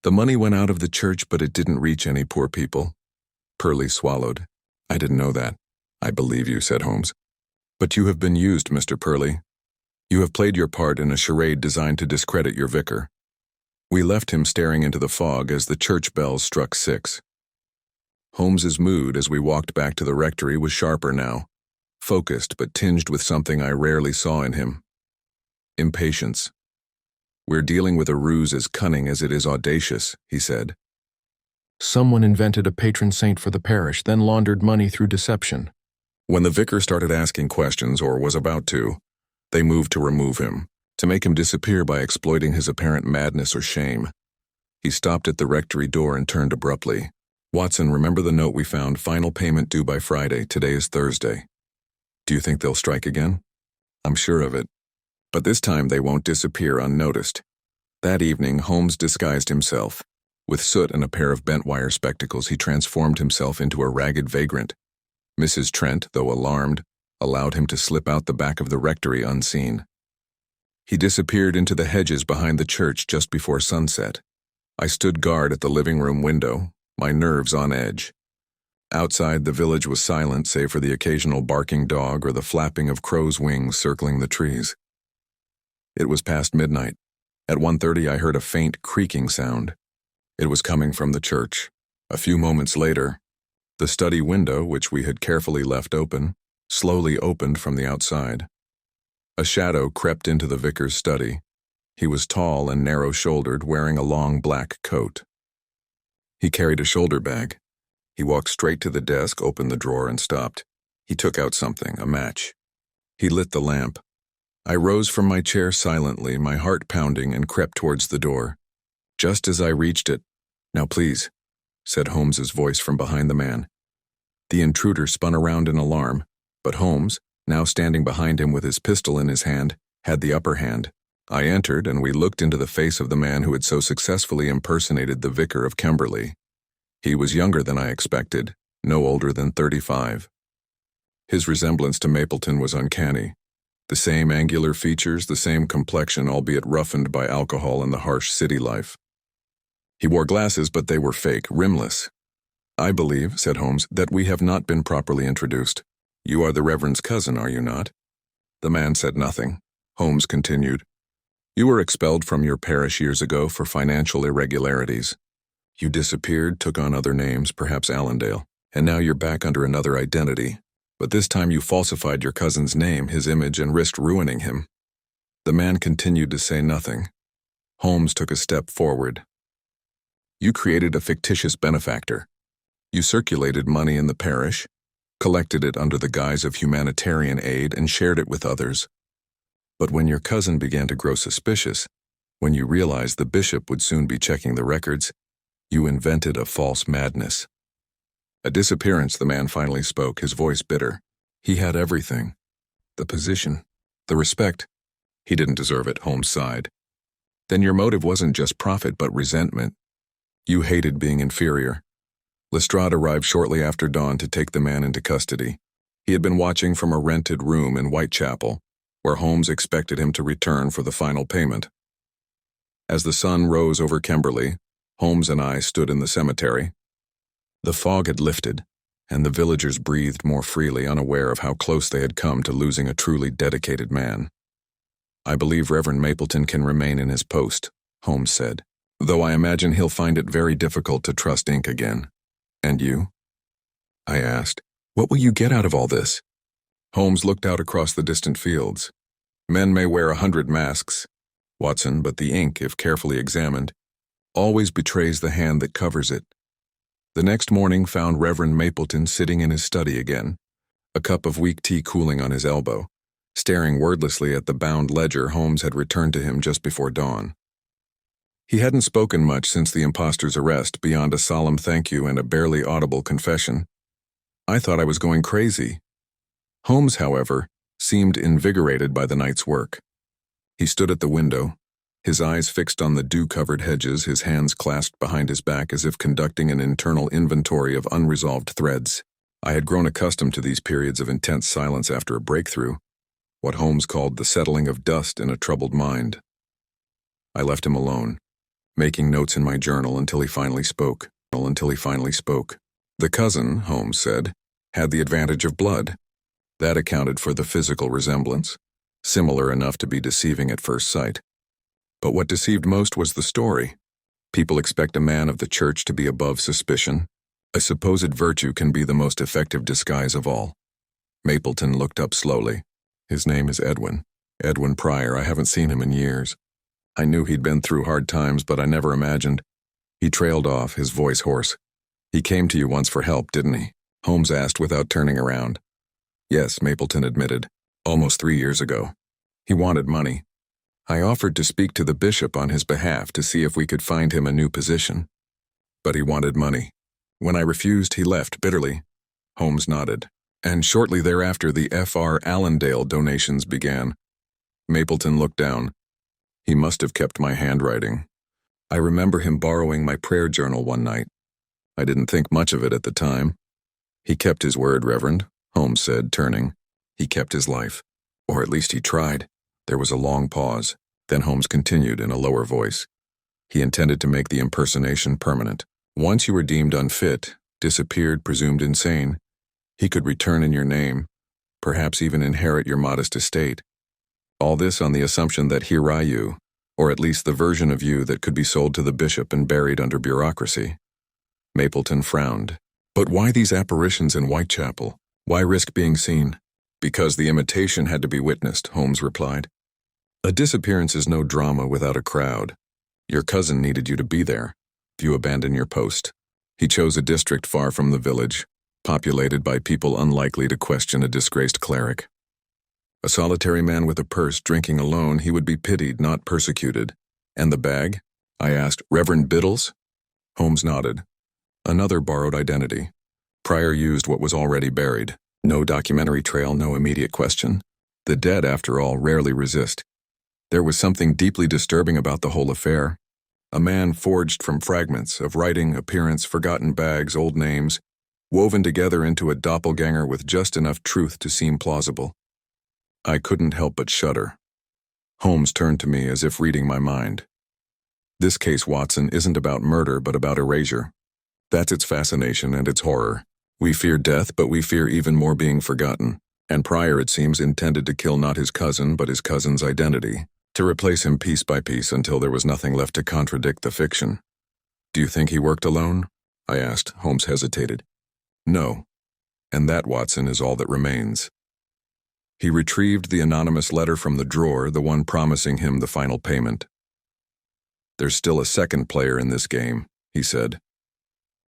The money went out of the church, but it didn't reach any poor people." Purley swallowed. "I didn't know that." "I believe you," said Holmes. "But you have been used, Mr. Purley. You have played your part in a charade designed to discredit your vicar." We left him staring into the fog as the church bells struck 6. Holmes's mood as we walked back to the rectory was sharper now, focused but tinged with something I rarely saw in him. Impatience. "We're dealing with a ruse as cunning as it is audacious," he said. "Someone invented a patron saint for the parish, then laundered money through deception." When the vicar started asking questions, or was about to, they moved to remove him, to make him disappear by exploiting his apparent madness or shame. He stopped at the rectory door and turned abruptly. "Watson, remember the note we found, final payment due by Friday. Today is Thursday. Do you think they'll strike again?" "I'm sure of it. But this time they won't disappear unnoticed." That evening, Holmes disguised himself. With soot and a pair of bent wire spectacles, he transformed himself into a ragged vagrant. Mrs. Trent, though alarmed, allowed him to slip out the back of the rectory unseen. He disappeared into the hedges behind the church just before sunset. I stood guard at the living room window, my nerves on edge. Outside, the village was silent save for the occasional barking dog or the flapping of crows' wings circling the trees. It was past midnight. At 1:30 I heard a faint creaking sound. It was coming from the church. A few moments later, the study window, which we had carefully left open, slowly opened from the outside. A shadow crept into the vicar's study. He was tall and narrow-shouldered, wearing a long black coat. He carried a shoulder bag. He walked straight to the desk, opened the drawer, and stopped. He took out something, a match. He lit the lamp. I rose from my chair silently, my heart pounding, and crept towards the door. Just as I reached it, "Now please," said Holmes's voice from behind the man. The intruder spun around in alarm, but Holmes, now standing behind him with his pistol in his hand, had the upper hand. I entered, and we looked into the face of the man who had so successfully impersonated the vicar of Kemberley. He was younger than I expected, no older than 35. His resemblance to Mapleton was uncanny. The same angular features, the same complexion, albeit roughened by alcohol and the harsh city life. He wore glasses, but they were fake, rimless. "I believe," said Holmes, "that we have not been properly introduced. You are the Reverend's cousin, are you not?" The man said nothing. Holmes continued, "You were expelled from your parish years ago for financial irregularities. You disappeared, took on other names, perhaps Allendale, and now you're back under another identity. But this time you falsified your cousin's name, his image, and risked ruining him." The man continued to say nothing. Holmes took a step forward. "You created a fictitious benefactor. You circulated money in the parish, collected it under the guise of humanitarian aid, and shared it with others. But when your cousin began to grow suspicious, when you realized the bishop would soon be checking the records, you invented a false madness." "A disappearance," the man finally spoke, his voice bitter. "He had everything. The position, the respect. He didn't deserve it," Holmes sighed. "Then your motive wasn't just profit but resentment. You hated being inferior." Lestrade arrived shortly after dawn to take the man into custody. He had been watching from a rented room in Whitechapel, where Holmes expected him to return for the final payment. As the sun rose over Kimberley, Holmes and I stood in the cemetery. The fog had lifted, and the villagers breathed more freely, unaware of how close they had come to losing a truly dedicated man. "I believe Reverend Mapleton can remain in his post," Holmes said, "though I imagine he'll find it very difficult to trust ink again." "And you?" I asked. "What will you get out of all this?" Holmes looked out across the distant fields. "Men may wear 100 masks, Watson, but the ink, if carefully examined, always betrays the hand that covers it." The next morning found Reverend Mapleton sitting in his study again, a cup of weak tea cooling on his elbow, staring wordlessly at the bound ledger Holmes had returned to him just before dawn. He hadn't spoken much since the impostor's arrest, beyond a solemn thank you and a barely audible confession. I thought I was going crazy. Holmes, however, seemed invigorated by the night's work. He stood at the window, his eyes fixed on the dew-covered hedges, his hands clasped behind his back as if conducting an internal inventory of unresolved threads. I had grown accustomed to these periods of intense silence after a breakthrough, what Holmes called the settling of dust in a troubled mind. I left him alone, making notes in my journal until he finally spoke. "The cousin," Holmes said, "had the advantage of blood. That accounted for the physical resemblance, similar enough to be deceiving at first sight. But what deceived most was the story. People expect a man of the church to be above suspicion. A supposed virtue can be the most effective disguise of all." Mapleton looked up slowly. "His name is Edwin. Edwin Pryor. I haven't seen him in years. I knew he'd been through hard times, but I never imagined." He trailed off, his voice hoarse. "He came to you once for help, didn't he?" Holmes asked without turning around. "Yes," Mapleton admitted. "Almost 3 years ago. He wanted money. I offered to speak to the bishop on his behalf to see if we could find him a new position. But he wanted money. When I refused, he left bitterly." Holmes nodded. "And shortly thereafter the Fr. Allendale donations began." Mapleton looked down. "He must have kept my handwriting. I remember him borrowing my prayer journal one night. I didn't think much of it at the time." "He kept his word, Reverend," Holmes said, turning. "He kept his life. Or at least he tried." There was a long pause. Then Holmes continued in a lower voice. "He intended to make the impersonation permanent. Once you were deemed unfit, disappeared, presumed insane, he could return in your name, perhaps even inherit your modest estate. All this on the assumption that here are you, or at least the version of you that could be sold to the bishop and buried under bureaucracy." Mapleton frowned. "But why these apparitions in Whitechapel? Why risk being seen?" "Because the imitation had to be witnessed," Holmes replied. "A disappearance is no drama without a crowd. Your cousin needed you to be there. You abandoned your post. He chose a district far from the village, populated by people unlikely to question a disgraced cleric. A solitary man with a purse drinking alone, he would be pitied, not persecuted. And the bag?" I asked. "Reverend Biddle's?" Holmes nodded. "Another borrowed identity. Pryor used what was already buried. No documentary trail, no immediate question. The dead, after all, rarely resist. There was something deeply disturbing about the whole affair. A man forged from fragments of writing, appearance, forgotten bags, old names. woven together into a doppelganger with just enough truth to seem plausible. I couldn't help but shudder. Holmes turned to me as if reading my mind. This case, Watson, isn't about murder but about erasure. That's its fascination and its horror. We fear death, but we fear even more being forgotten. And Pryor, it seems, intended to kill not his cousin, but his cousin's identity, to replace him piece by piece until there was nothing left to contradict the fiction. Do you think he worked alone? I asked. Holmes hesitated. No. And that, Watson, is all that remains. He retrieved the anonymous letter from the drawer, the one promising him the final payment. There's still a second player in this game, he said.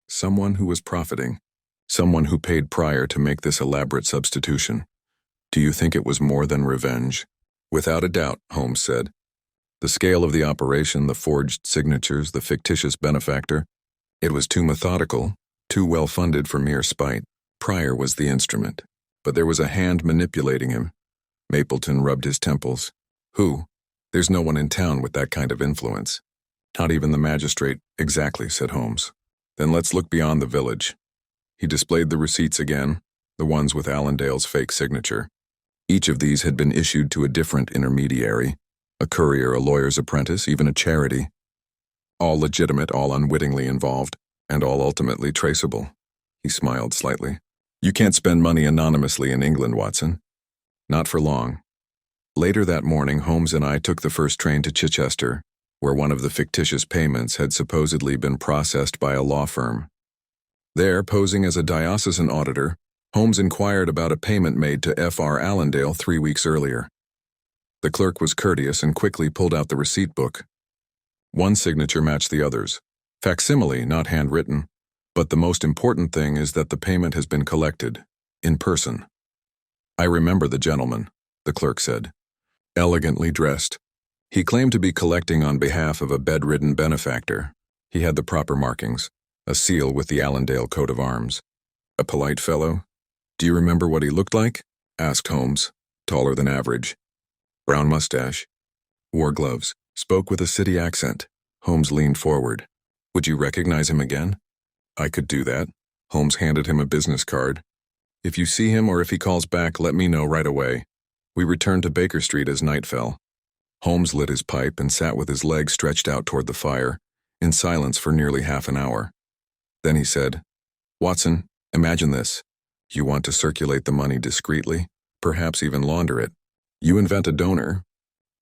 Someone who was profiting. Someone who paid Pryor to make this elaborate substitution. Do you think it was more than revenge? Without a doubt, Holmes said. The scale of the operation, the forged signatures, the fictitious benefactor, it was too methodical, too well-funded for mere spite. Pryor was the instrument, but there was a hand manipulating him. Mapleton rubbed his temples. Who? There's no one in town with that kind of influence. Not even the magistrate. Exactly, said Holmes. Then let's look beyond the village. He displayed the receipts again, the ones with Allendale's fake signature. Each of these had been issued to a different intermediary, a courier, a lawyer's apprentice, even a charity. All legitimate, all unwittingly involved, and all ultimately traceable. He smiled slightly. You can't spend money anonymously in England, Watson. Not for long. Later that morning, Holmes and I took the first train to Chichester, where one of the fictitious payments had supposedly been processed by a law firm. There, posing as a diocesan auditor, Holmes inquired about a payment made to F.R. Allendale 3 weeks earlier. The clerk was courteous and quickly pulled out the receipt book. One signature matched the others. Facsimile, not handwritten. But the most important thing is that the payment has been collected, in person. I remember the gentleman, the clerk said. Elegantly dressed. He claimed to be collecting on behalf of a bedridden benefactor. He had the proper markings. A seal with the Allendale coat of arms. A polite fellow. Do you remember what he looked like? Asked Holmes. Taller than average. Brown mustache. Wore gloves. Spoke with a city accent. Holmes leaned forward. Would you recognize him again? I could do that. Holmes handed him a business card. If you see him or if he calls back, let me know right away. We returned to Baker Street as night fell. Holmes lit his pipe and sat with his legs stretched out toward the fire, in silence for nearly half an hour. Then he said, Watson, imagine this. You want to circulate the money discreetly, perhaps even launder it. You invent a donor,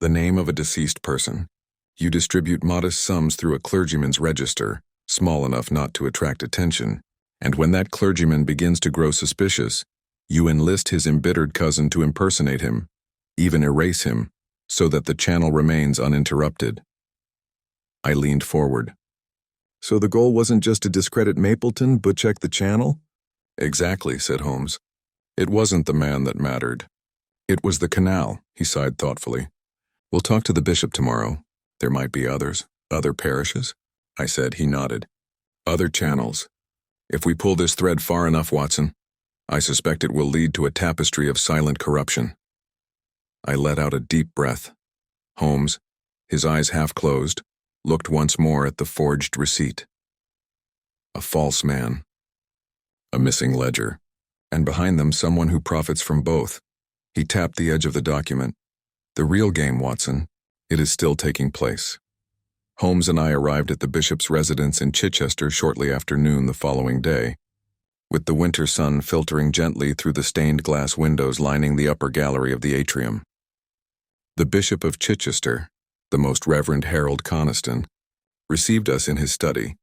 the name of a deceased person. You distribute modest sums through a clergyman's register, small enough not to attract attention, and when that clergyman begins to grow suspicious, you enlist his embittered cousin to impersonate him, even erase him, so that the channel remains uninterrupted. I leaned forward. So the goal wasn't just to discredit Mapleton, but check the channel? Exactly, said Holmes. It wasn't the man that mattered. It was the canal, he sighed thoughtfully. We'll talk to the bishop tomorrow. There might be others, other parishes. I said. He nodded. Other channels. If we pull this thread far enough, Watson, I suspect it will lead to a tapestry of silent corruption. I let out a deep breath. Holmes, his eyes half closed, looked once more at the forged receipt. A false man. A missing ledger. And behind them someone who profits from both. He tapped the edge of the document. The real game, Watson. It is still taking place. Holmes and I arrived at the bishop's residence in Chichester shortly after noon the following day, with the winter sun filtering gently through the stained glass windows lining the upper gallery of the atrium. The Bishop of Chichester, the Most Reverend Harold Coniston, received us in his study,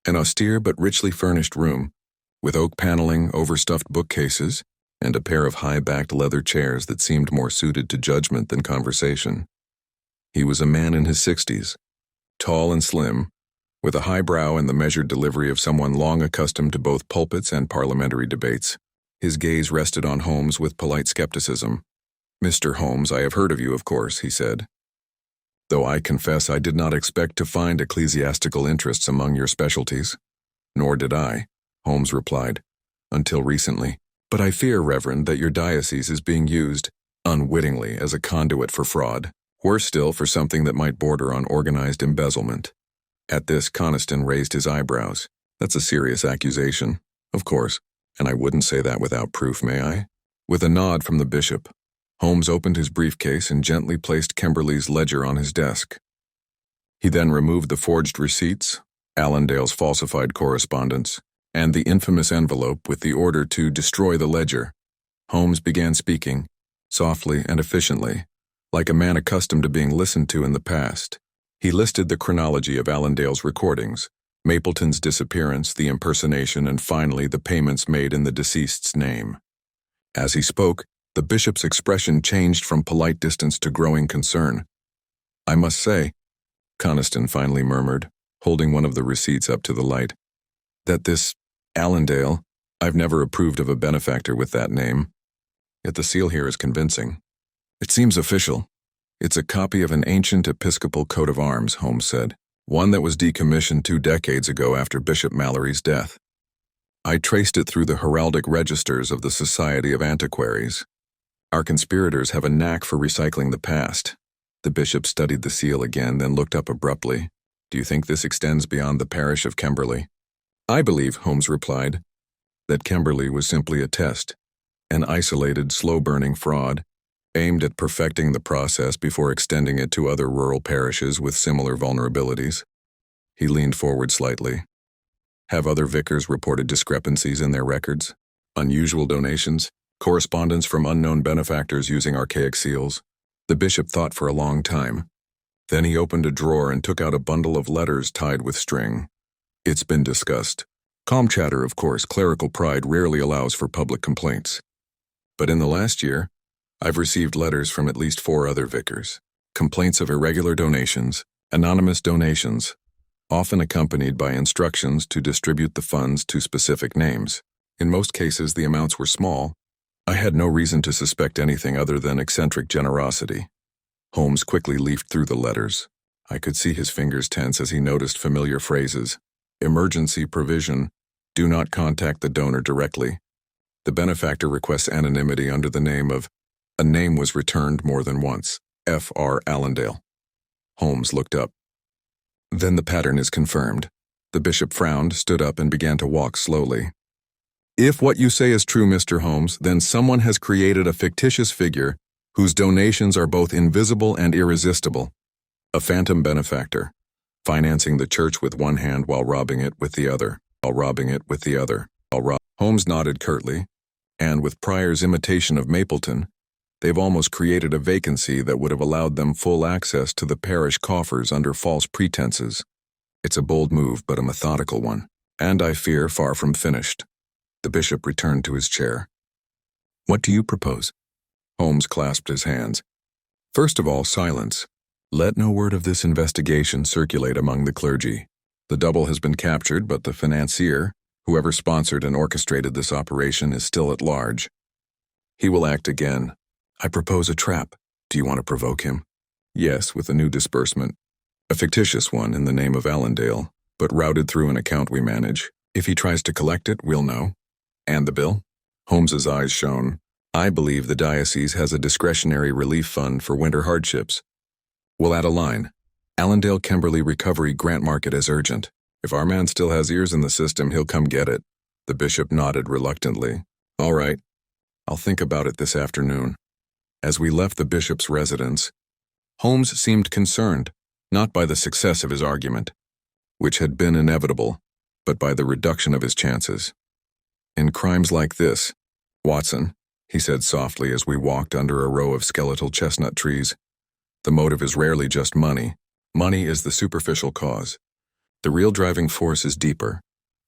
an austere but richly furnished room, with oak paneling, overstuffed bookcases, and a pair of high-backed leather chairs that seemed more suited to judgment than conversation. He was a man in his 60s, tall and slim, with a high brow and the measured delivery of someone long accustomed to both pulpits and parliamentary debates. His gaze rested on Holmes with polite skepticism. Mr. Holmes, I have heard of you, of course, he said. Though I confess I did not expect to find ecclesiastical interests among your specialties. Nor did I, Holmes replied, until recently. But I fear, Reverend, that your diocese is being used, unwittingly, as a conduit for fraud. Worse still, for something that might border on organized embezzlement. At this, Coniston raised his eyebrows. That's a serious accusation. Of course. And I wouldn't say that without proof, may I? With a nod from the bishop, Holmes opened his briefcase and gently placed Kimberly's ledger on his desk. He then removed the forged receipts, Allendale's falsified correspondence, and the infamous envelope with the order to destroy the ledger. Holmes began speaking, softly and efficiently, like a man accustomed to being listened to in the past. He listed the chronology of Allendale's recordings, Mapleton's disappearance, the impersonation, and finally the payments made in the deceased's name. As he spoke, the bishop's expression changed from polite distance to growing concern. "I must say," Coniston finally murmured, holding one of the receipts up to the light, "that this Allendale, I've never approved of a benefactor with that name. Yet the seal here is convincing. It seems official. It's a copy of an ancient episcopal coat of arms," Holmes said, "one that was decommissioned 2 decades ago after Bishop Mallory's death. I traced it through the heraldic registers of the Society of Antiquaries. Our conspirators have a knack for recycling the past." The bishop studied the seal again, then looked up abruptly. "Do you think this extends beyond the parish of Kimberley?" "I believe," Holmes replied, "that Kimberley was simply a test, an isolated, slow-burning fraud, aimed at perfecting the process before extending it to other rural parishes with similar vulnerabilities." He leaned forward slightly. "Have other vicars reported discrepancies in their records? Unusual donations? Correspondence from unknown benefactors using archaic seals?" The bishop thought for a long time. Then he opened a drawer and took out a bundle of letters tied with string. "It's been discussed. Calm chatter, of course. Clerical pride rarely allows for public complaints. But in the last year, I've received letters from at least 4 other vicars. Complaints of irregular donations, anonymous donations, often accompanied by instructions to distribute the funds to specific names. In most cases, the amounts were small. I had no reason to suspect anything other than eccentric generosity." Holmes quickly leafed through the letters. I could see his fingers tense as he noticed familiar phrases. Emergency provision. Do not contact the donor directly. The benefactor requests anonymity under the name of. A name was returned more than once. F.R. Allendale. Holmes looked up. "Then the pattern is confirmed." The bishop frowned, stood up, and began to walk slowly. "If what you say is true, Mr. Holmes, then someone has created a fictitious figure whose donations are both invisible and irresistible. A phantom benefactor, financing the church with one hand while robbing it with the other. Holmes nodded curtly, and with Pryor's imitation of Mapleton, they've almost created a vacancy that would have allowed them full access to the parish coffers under false pretenses. It's a bold move, but a methodical one, and I fear far from finished." The bishop returned to his chair. "What do you propose?" Holmes clasped his hands. "First of all, silence. Let no word of this investigation circulate among the clergy. The double has been captured, but the financier, whoever sponsored and orchestrated this operation, is still at large. He will act again. I propose a trap. Do you want to provoke him?" "Yes, with a new disbursement. A fictitious one in the name of Allendale, but routed through an account we manage. If he tries to collect it, we'll know." "And the bill?" Holmes's eyes shone. "I believe the diocese has a discretionary relief fund for winter hardships. We'll add a line. Allendale Kimberley recovery grant market as urgent. If our man still has ears in the system, he'll come get it." The bishop nodded reluctantly. "All right. I'll think about it this afternoon." As we left the bishop's residence, Holmes seemed concerned, not by the success of his argument, which had been inevitable, but by the reduction of his chances. "In crimes like this, Watson," he said softly as we walked under a row of skeletal chestnut trees, "the motive is rarely just money. Money is the superficial cause. The real driving force is deeper."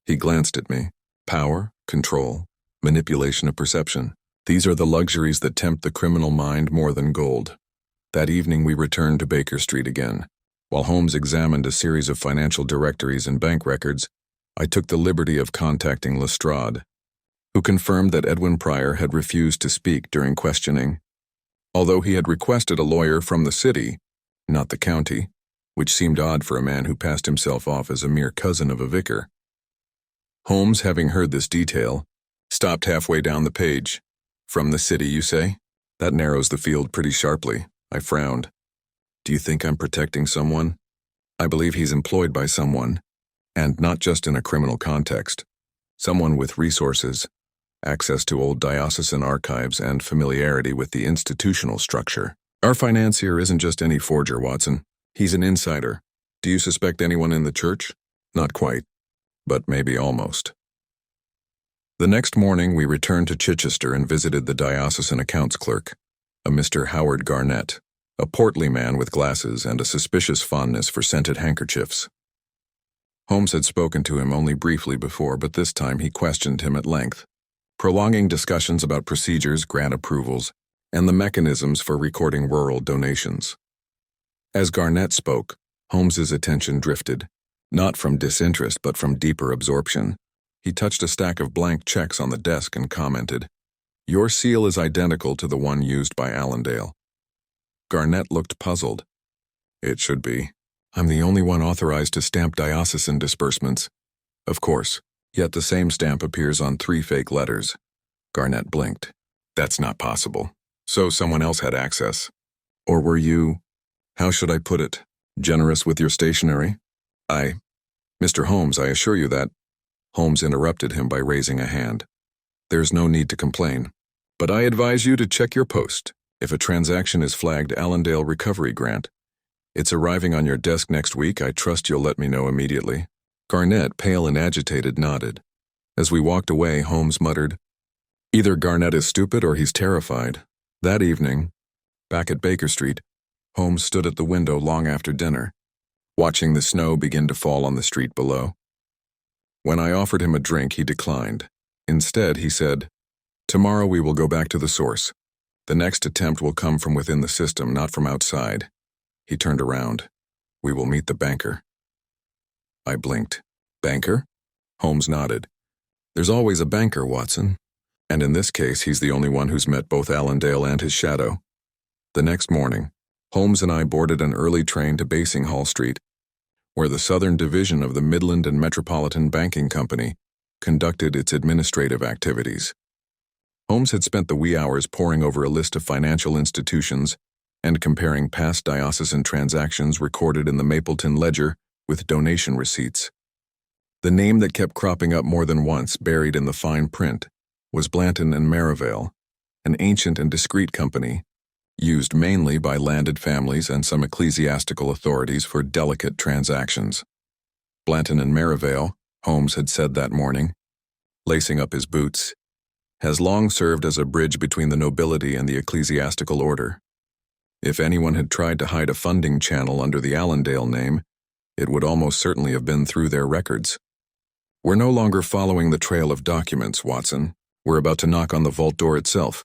He glanced at me. "Power, control, manipulation of perception. These are the luxuries that tempt the criminal mind more than gold." That evening we returned to Baker Street again. While Holmes examined a series of financial directories and bank records, I took the liberty of contacting Lestrade, who confirmed that Edwin Pryor had refused to speak during questioning, although he had requested a lawyer from the city, not the county, which seemed odd for a man who passed himself off as a mere cousin of a vicar. Holmes, having heard this detail, stopped halfway down the page. "From the city, you say? That narrows the field pretty sharply." I frowned. "Do you think I'm protecting someone?" "I believe he's employed by someone, and not just in a criminal context. Someone with resources, access to old diocesan archives, and familiarity with the institutional structure. Our financier isn't just any forger, Watson. He's an insider. Do you suspect anyone in the church? Not quite, but maybe almost. The next morning, we returned to Chichester and visited the diocesan accounts clerk, a Mr. Howard Garnett, a portly man with glasses and a suspicious fondness for scented handkerchiefs. Holmes had spoken to him only briefly before, but this time he questioned him at length, prolonging discussions about procedures, grant approvals, and the mechanisms for recording rural donations. As Garnett spoke, Holmes's attention drifted, not from disinterest but from deeper absorption. He touched a stack of blank checks on the desk and commented, "Your seal is identical to the one used by Allendale." Garnett looked puzzled. "It should be. I'm the only one authorized to stamp diocesan disbursements." "Of course, yet the same stamp appears on 3 fake letters." Garnett blinked. "That's not possible. So someone else had access. Or were you, how should I put it, generous with your stationery?" Mr. Holmes, I assure you that—" Holmes interrupted him by raising a hand. "There's no need to complain, but I advise you to check your post. If a transaction is flagged Allendale Recovery Grant, it's arriving on your desk next week. I trust you'll let me know immediately." Garnett, pale and agitated, nodded. As we walked away, Holmes muttered, "Either Garnett is stupid or he's terrified." That evening, back at Baker Street, Holmes stood at the window long after dinner, watching the snow begin to fall on the street below. When I offered him a drink, he declined. Instead, he said, "Tomorrow we will go back to the source. The next attempt will come from within the system, not from outside." He turned around. "We will meet the banker." I blinked. "Banker?" Holmes nodded. "There's always a banker, Watson. And in this case, he's the only one who's met both Allendale and his shadow." The next morning, Holmes and I boarded an early train to Basinghall Street, where the Southern Division of the Midland and Metropolitan Banking Company conducted its administrative activities. Holmes had spent the wee hours poring over a list of financial institutions and comparing past diocesan transactions recorded in the Mapleton ledger with donation receipts. The name that kept cropping up more than once, buried in the fine print, was Blanton and Merivale, an ancient and discreet company, used mainly by landed families and some ecclesiastical authorities for delicate transactions. Blanton and Merivale, Holmes had said that morning, lacing up his boots, has long served as a bridge between the nobility and the ecclesiastical order. If anyone had tried to hide a funding channel under the Allendale name, it would almost certainly have been through their records. "We're no longer following the trail of documents, Watson. We're about to knock on the vault door itself."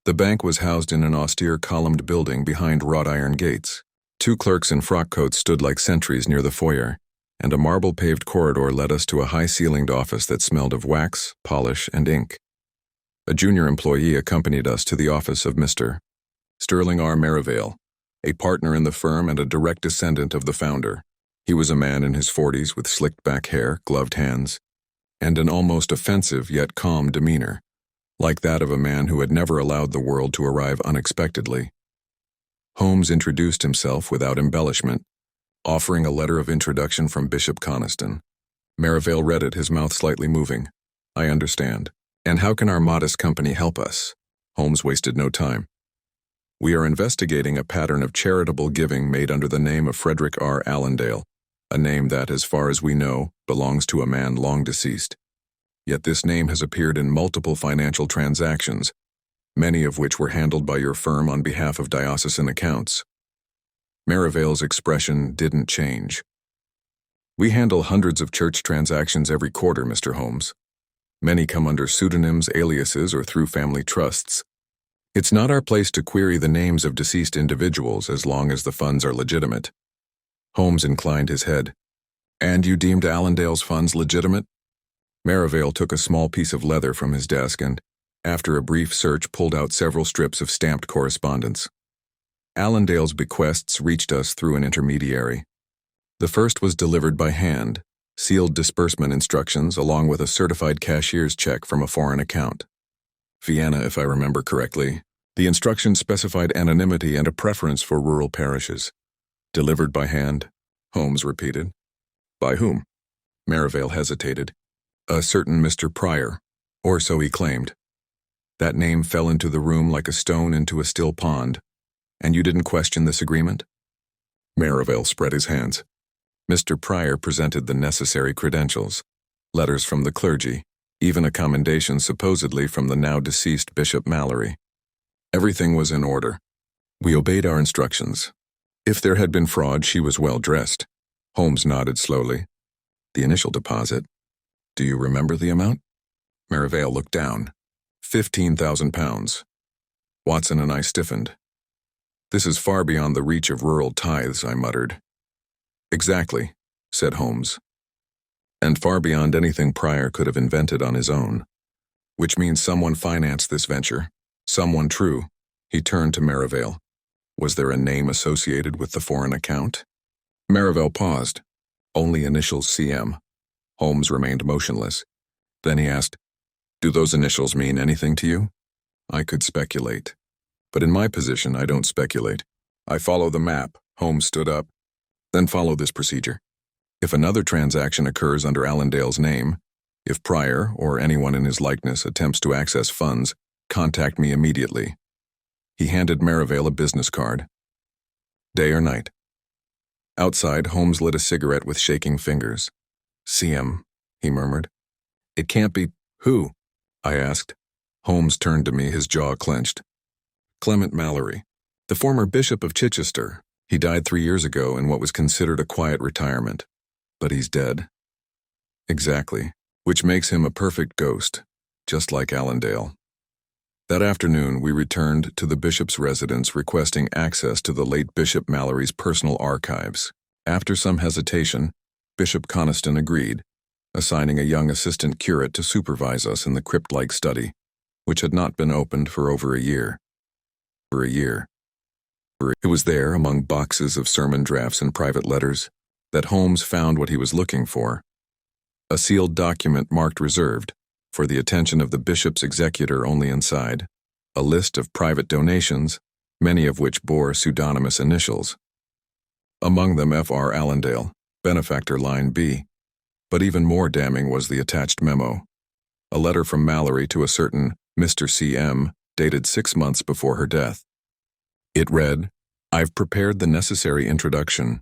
The bank was housed in an austere columned building behind wrought iron gates. 2 clerks in frock coats stood like sentries near the foyer, and a marble-paved corridor led us to a high-ceilinged office that smelled of wax, polish, and ink. A junior employee accompanied us to the office of Mr. Sterling R. Merivale, a partner in the firm and a direct descendant of the founder. He was a man in his 40s with slicked-back hair, gloved hands, and an almost offensive yet calm demeanor, like that of a man who had never allowed the world to arrive unexpectedly. Holmes introduced himself without embellishment, offering a letter of introduction from Bishop Coniston. Merivale read it, his mouth slightly moving. "I understand. And how can our modest company help us?" Holmes wasted no time. "We are investigating a pattern of charitable giving made under the name of Frederick R. Allendale, a name that, as far as we know, belongs to a man long deceased. Yet this name has appeared in multiple financial transactions, many of which were handled by your firm on behalf of diocesan accounts." Merivale's expression didn't change. "We handle hundreds of church transactions every quarter, Mr. Holmes. Many come under pseudonyms, aliases, or through family trusts. It's not our place to query the names of deceased individuals as long as the funds are legitimate." Holmes inclined his head. "And you deemed Allendale's funds legitimate?" Merivale took a small piece of leather from his desk and, after a brief search, pulled out several strips of stamped correspondence. "Allendale's bequests reached us through an intermediary. The first was delivered by hand, sealed disbursement instructions along with a certified cashier's check from a foreign account. Vienna, if I remember correctly. The instructions specified anonymity and a preference for rural parishes." "Delivered by hand," Holmes repeated. "By whom?" Merivale hesitated. "A certain Mr. Pryor." Or so he claimed. That name fell into the room like a stone into a still pond. And you didn't question this agreement? Merivale spread his hands. Mr. Pryor presented the necessary credentials, letters from the clergy, even a commendation supposedly from the now deceased Bishop Mallory. Everything was in order. We obeyed our instructions. If there had been fraud, she was well dressed. Holmes nodded slowly. The initial deposit. Do you remember the amount? Merivale looked down. £15,000. Watson and I stiffened. This is far beyond the reach of rural tithes, I muttered. Exactly, said Holmes. And far beyond anything Pryor could have invented on his own. Which means someone financed this venture. Someone true. He turned to Merivale. Was there a name associated with the foreign account? Merivale paused. Only initials CM. Holmes remained motionless. Then he asked, Do those initials mean anything to you? I could speculate. But in my position, I don't speculate. I follow the map. Holmes stood up. Then follow this procedure. If another transaction occurs under Allendale's name, if Pryor or anyone in his likeness attempts to access funds, contact me immediately. He handed Merivale a business card. Day or night? Outside, Holmes lit a cigarette with shaking fingers. CM, he murmured. It can't be. Who? I asked. Holmes turned to me, his jaw clenched. Clement Mallory, the former Bishop of Chichester. He died 3 years ago in what was considered a quiet retirement. But he's dead. Exactly, which makes him a perfect ghost, just like Allendale. That afternoon, we returned to the bishop's residence requesting access to the late Bishop Mallory's personal archives. After some hesitation, Bishop Coniston agreed, assigning a young assistant curate to supervise us in the crypt-like study, which had not been opened for over a year. It was there, among boxes of sermon drafts and private letters, that Holmes found what he was looking for. A sealed document marked reserved, for the attention of the bishop's executor only inside, a list of private donations, many of which bore pseudonymous initials. Among them F.R. Allendale, benefactor line B. But even more damning was the attached memo. A letter from Mallory to a certain Mr. C.M., dated 6 months before her death. It read, I've prepared the necessary introduction.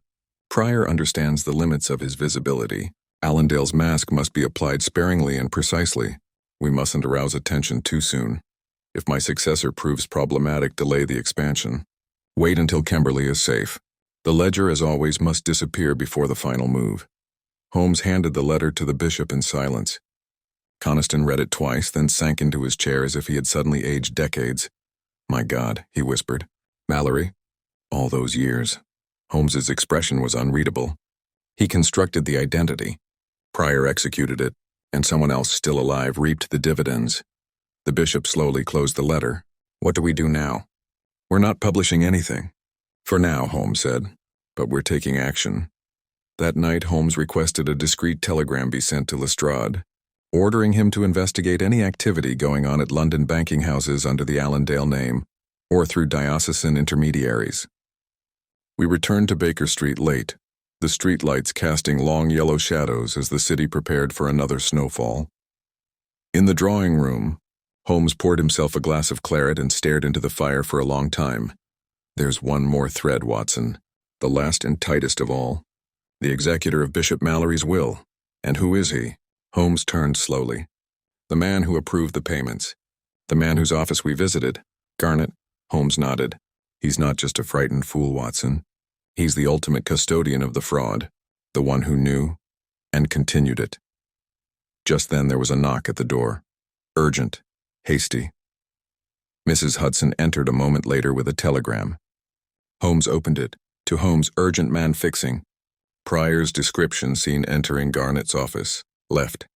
Pryor understands the limits of his visibility. Allendale's mask must be applied sparingly and precisely. We mustn't arouse attention too soon. If my successor proves problematic, delay the expansion. Wait until Kimberly is safe. The ledger, as always, must disappear before the final move. Holmes handed the letter to the bishop in silence. Coniston read it twice, then sank into his chair as if he had suddenly aged decades. My God, he whispered. Mallory? All those years. Holmes's expression was unreadable. He constructed the identity. Pryor executed it, and someone else still alive reaped the dividends. The bishop slowly closed the letter. What do we do now? We're not publishing anything. For now, Holmes said, but we're taking action. That night, Holmes requested a discreet telegram be sent to Lestrade, ordering him to investigate any activity going on at London banking houses under the Allendale name, or through diocesan intermediaries. We returned to Baker Street late, the streetlights casting long yellow shadows as the city prepared for another snowfall. In the drawing room, Holmes poured himself a glass of claret and stared into the fire for a long time. There's one more thread, Watson, the last and tightest of all. The executor of Bishop Mallory's will. And who is he? Holmes turned slowly. The man who approved the payments. The man whose office we visited. Garnet. Holmes nodded. He's not just a frightened fool, Watson. He's the ultimate custodian of the fraud, the one who knew and continued it. Just then there was a knock at the door. Urgent, hasty. Mrs. Hudson entered a moment later with a telegram. Holmes opened it. To Holmes, urgent man fixing. Pryor's description seen entering Garnet's office. Left.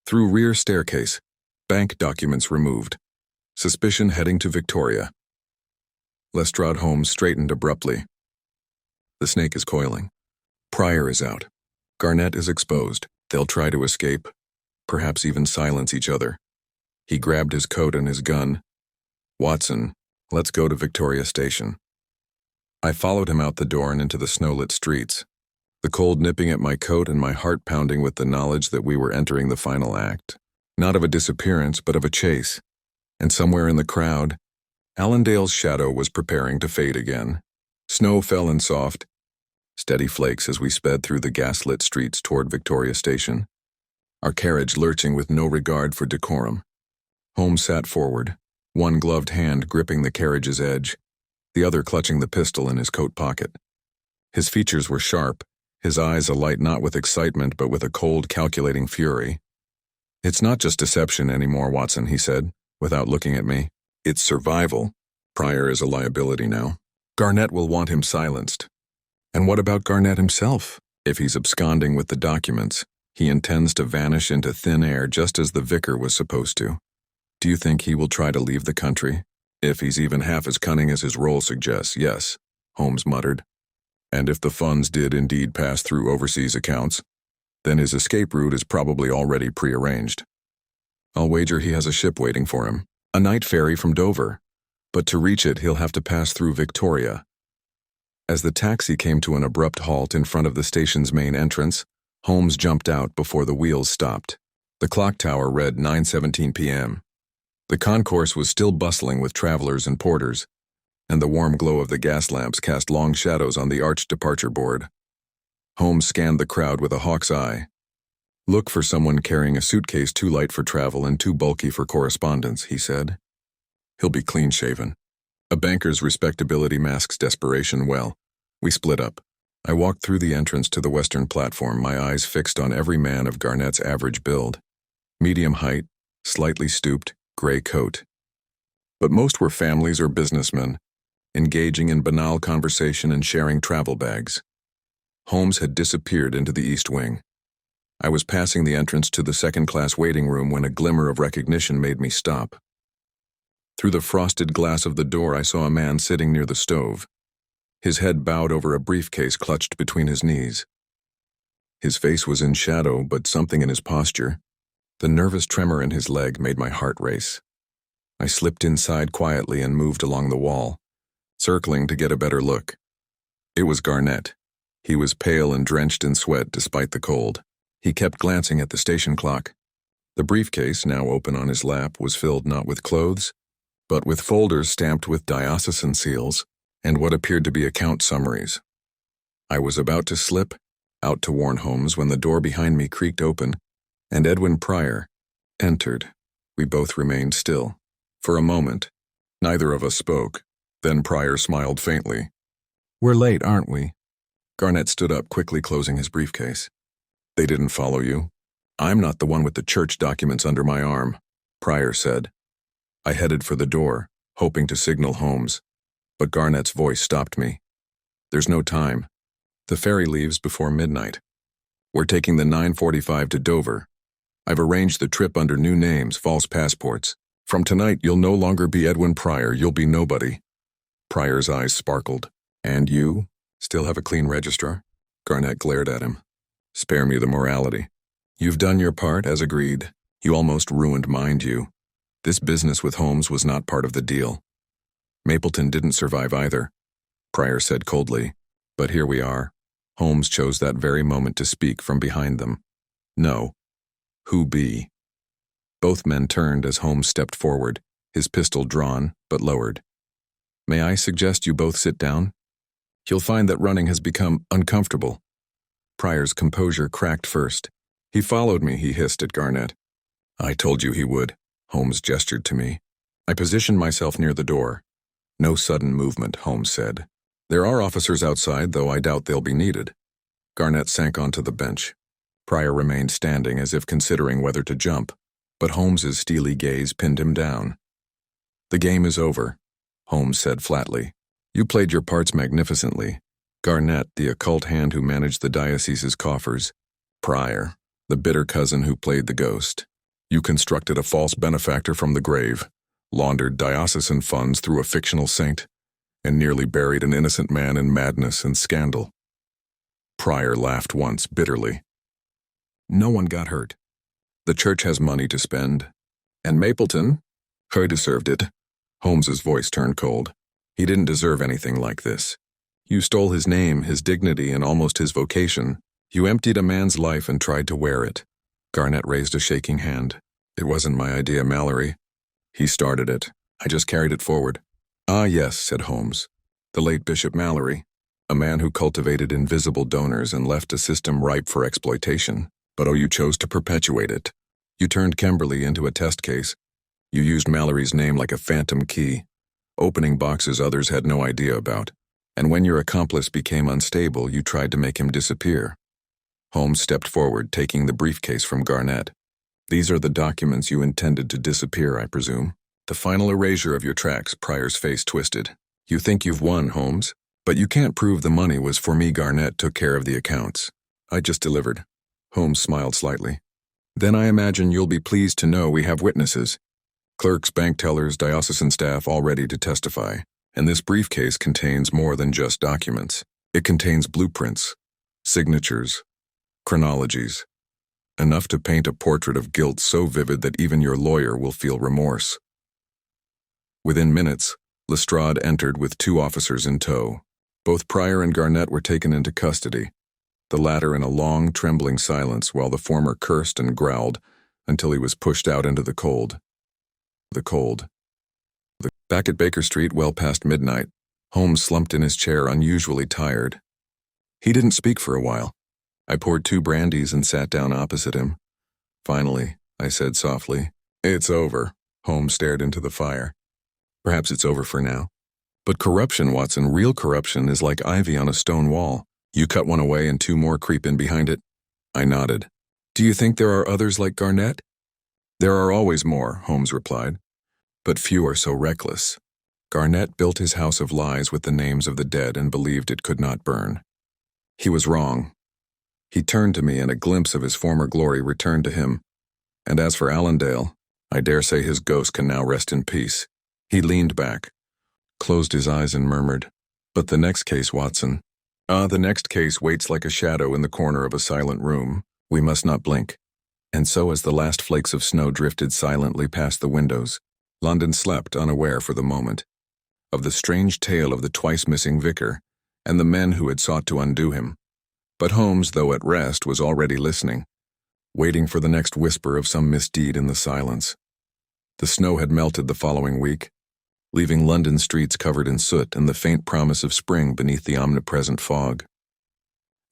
Through rear staircase. Bank documents removed. Suspicion heading to Victoria. Lestrade. Holmes straightened abruptly. The snake is coiling. Pryor is out. Garnet is exposed. They'll try to escape, perhaps even silence each other. He grabbed his coat and his gun. Watson, let's go to Victoria Station. I followed him out the door and into the snow-lit streets, the cold nipping at my coat and my heart pounding with the knowledge that we were entering the final act. Not of a disappearance, but of a chase. And somewhere in the crowd, Allendale's shadow was preparing to fade again. Snow fell in soft, steady flakes as we sped through the gaslit streets toward Victoria Station, our carriage lurching with no regard for decorum. Holmes sat forward, one gloved hand gripping the carriage's edge, the other clutching the pistol in his coat pocket. His features were sharp, his eyes alight not with excitement but with a cold, calculating fury. "It's not just deception anymore, Watson," he said, without looking at me. "It's survival. Pryor is a liability now. Garnett will want him silenced. And what about Garnett himself? If he's absconding with the documents, he intends to vanish into thin air just as the vicar was supposed to. Do you think he will try to leave the country? If he's even half as cunning as his role suggests, yes," Holmes muttered. "And if the funds did indeed pass through overseas accounts, then his escape route is probably already prearranged. I'll wager he has a ship waiting for him, a night ferry from Dover. But to reach it, he'll have to pass through Victoria." As the taxi came to an abrupt halt in front of the station's main entrance, Holmes jumped out before the wheels stopped. The clock tower read 9:17 p.m. The concourse was still bustling with travelers and porters, and the warm glow of the gas lamps cast long shadows on the arched departure board. Holmes scanned the crowd with a hawk's eye. "Look for someone carrying a suitcase too light for travel and too bulky for correspondence," he said. "He'll be clean-shaven. A banker's respectability masks desperation well." We split up. I walked through the entrance to the western platform, my eyes fixed on every man of Garnett's average build. Medium height, slightly stooped, gray coat. But most were families or businessmen, engaging in banal conversation and sharing travel bags. Holmes had disappeared into the East Wing. I was passing the entrance to the second-class waiting room when a glimmer of recognition made me stop. Through the frosted glass of the door, I saw a man sitting near the stove, his head bowed over a briefcase clutched between his knees. His face was in shadow, but something in his posture, the nervous tremor in his leg, made my heart race. I slipped inside quietly and moved along the wall, circling to get a better look. It was Garnett. He was pale and drenched in sweat despite the cold. He kept glancing at the station clock. The briefcase, now open on his lap, was filled not with clothes, but with folders stamped with diocesan seals and what appeared to be account summaries. I was about to slip out to warn Holmes when the door behind me creaked open, and Edwin Pryor entered. We both remained still. For a moment, neither of us spoke. Then Pryor smiled faintly. "We're late, aren't we?" Garnett stood up, quickly closing his briefcase. "They didn't follow you. I'm not the one with the church documents under my arm," Pryor said. I headed for the door, hoping to signal Holmes, but Garnett's voice stopped me. "There's no time. The ferry leaves before midnight. We're taking the 9:45 to Dover. I've arranged the trip under new names, false passports. From tonight, you'll no longer be Edwin Pryor, you'll be nobody." Pryor's eyes sparkled. "And you? Still have a clean registrar?" Garnett glared at him. "Spare me the morality. You've done your part, as agreed. You almost ruined mind you. This business with Holmes was not part of the deal. Mapleton didn't survive either," Pryor said coldly. "But here we are." Holmes chose that very moment to speak from behind them. "No. Who be?" Both men turned as Holmes stepped forward, his pistol drawn, but lowered. "May I suggest you both sit down? You'll find that running has become uncomfortable." Pryor's composure cracked first. "He followed me," he hissed at Garnett. "I told you he would," Holmes gestured to me. I positioned myself near the door. "No sudden movement," Holmes said. "There are officers outside, though I doubt they'll be needed." Garnett sank onto the bench. Pryor remained standing as if considering whether to jump, but Holmes's steely gaze pinned him down. "The game is over," Holmes said flatly. "You played your parts magnificently. Garnett, the occult hand who managed the diocese's coffers. Pryor, the bitter cousin who played the ghost. You constructed a false benefactor from the grave, laundered diocesan funds through a fictional saint, and nearly buried an innocent man in madness and scandal." Pryor laughed once, bitterly. "No one got hurt. The church has money to spend. And Mapleton, he deserved it." Holmes's voice turned cold. "He didn't deserve anything like this. You stole his name, his dignity, and almost his vocation. You emptied a man's life and tried to wear it." Garnett raised a shaking hand. It wasn't my idea, Mallory. He started it. I just carried it forward. Ah, yes, said Holmes. The late Bishop Mallory, a man who cultivated invisible donors and left a system ripe for exploitation. But you chose to perpetuate it. You turned Kimberly into a test case. You used Mallory's name like a phantom key, opening boxes others had no idea about. And when your accomplice became unstable, you tried to make him disappear. Holmes stepped forward, taking the briefcase from Garnett. These are the documents you intended to disappear, I presume. The final erasure of your tracks. Pryor's face twisted. You think you've won, Holmes, but you can't prove the money was for me. Garnett took care of the accounts. I just delivered. Holmes smiled slightly. Then I imagine you'll be pleased to know we have witnesses. Clerks, bank tellers, diocesan staff all ready to testify. And this briefcase contains more than just documents. It contains blueprints, signatures, chronologies, enough to paint a portrait of guilt so vivid that even your lawyer will feel remorse. Within minutes, Lestrade entered with 2 officers in tow. Both Pryor and Garnett were taken into custody, the latter in a long, trembling silence while the former cursed and growled until he was pushed out into the cold. Back at Baker Street, well past midnight, Holmes slumped in his chair, unusually tired. He didn't speak for a while. I poured 2 brandies and sat down opposite him. Finally, I said softly, "It's over." Holmes stared into the fire. "Perhaps it's over for now. But corruption, Watson, real corruption is like ivy on a stone wall. You cut one away and 2 more creep in behind it." I nodded. "Do you think there are others like Garnett?" "There are always more," Holmes replied. "But few are so reckless. Garnett built his house of lies with the names of the dead and believed it could not burn. He was wrong." He turned to me and a glimpse of his former glory returned to him. "And as for Allendale, I dare say his ghost can now rest in peace." He leaned back, closed his eyes and murmured, "But the next case, Watson. The next case waits like a shadow in the corner of a silent room. We must not blink." And so as the last flakes of snow drifted silently past the windows, London slept, unaware for the moment of the strange tale of the twice-missing vicar and the men who had sought to undo him. But Holmes, though at rest, was already listening, waiting for the next whisper of some misdeed in the silence. The snow had melted the following week, leaving London streets covered in soot and the faint promise of spring beneath the omnipresent fog.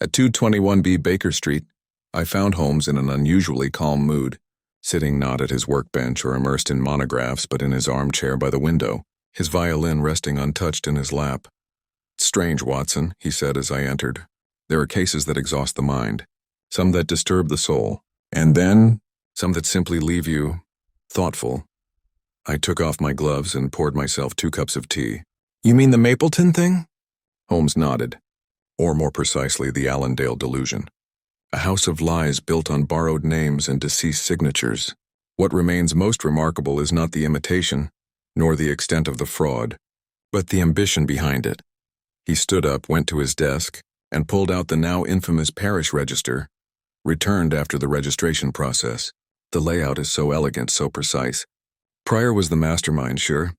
At 221B Baker Street, I found Holmes in an unusually calm mood, sitting not at his workbench or immersed in monographs but in his armchair by the window, his violin resting untouched in his lap. "Strange, Watson," he said as I entered. "There are cases that exhaust the mind, some that disturb the soul, and then some that simply leave you thoughtful." I took off my gloves and poured myself 2 cups of tea. "You mean the Mapleton thing?" Holmes nodded. "Or more precisely, the Allendale delusion. A house of lies built on borrowed names and deceased signatures. What remains most remarkable is not the imitation, nor the extent of the fraud, but the ambition behind it." He stood up, went to his desk, and pulled out the now infamous parish register, returned after the registration process. The layout is so elegant, so precise. Pryor was the mastermind, sure,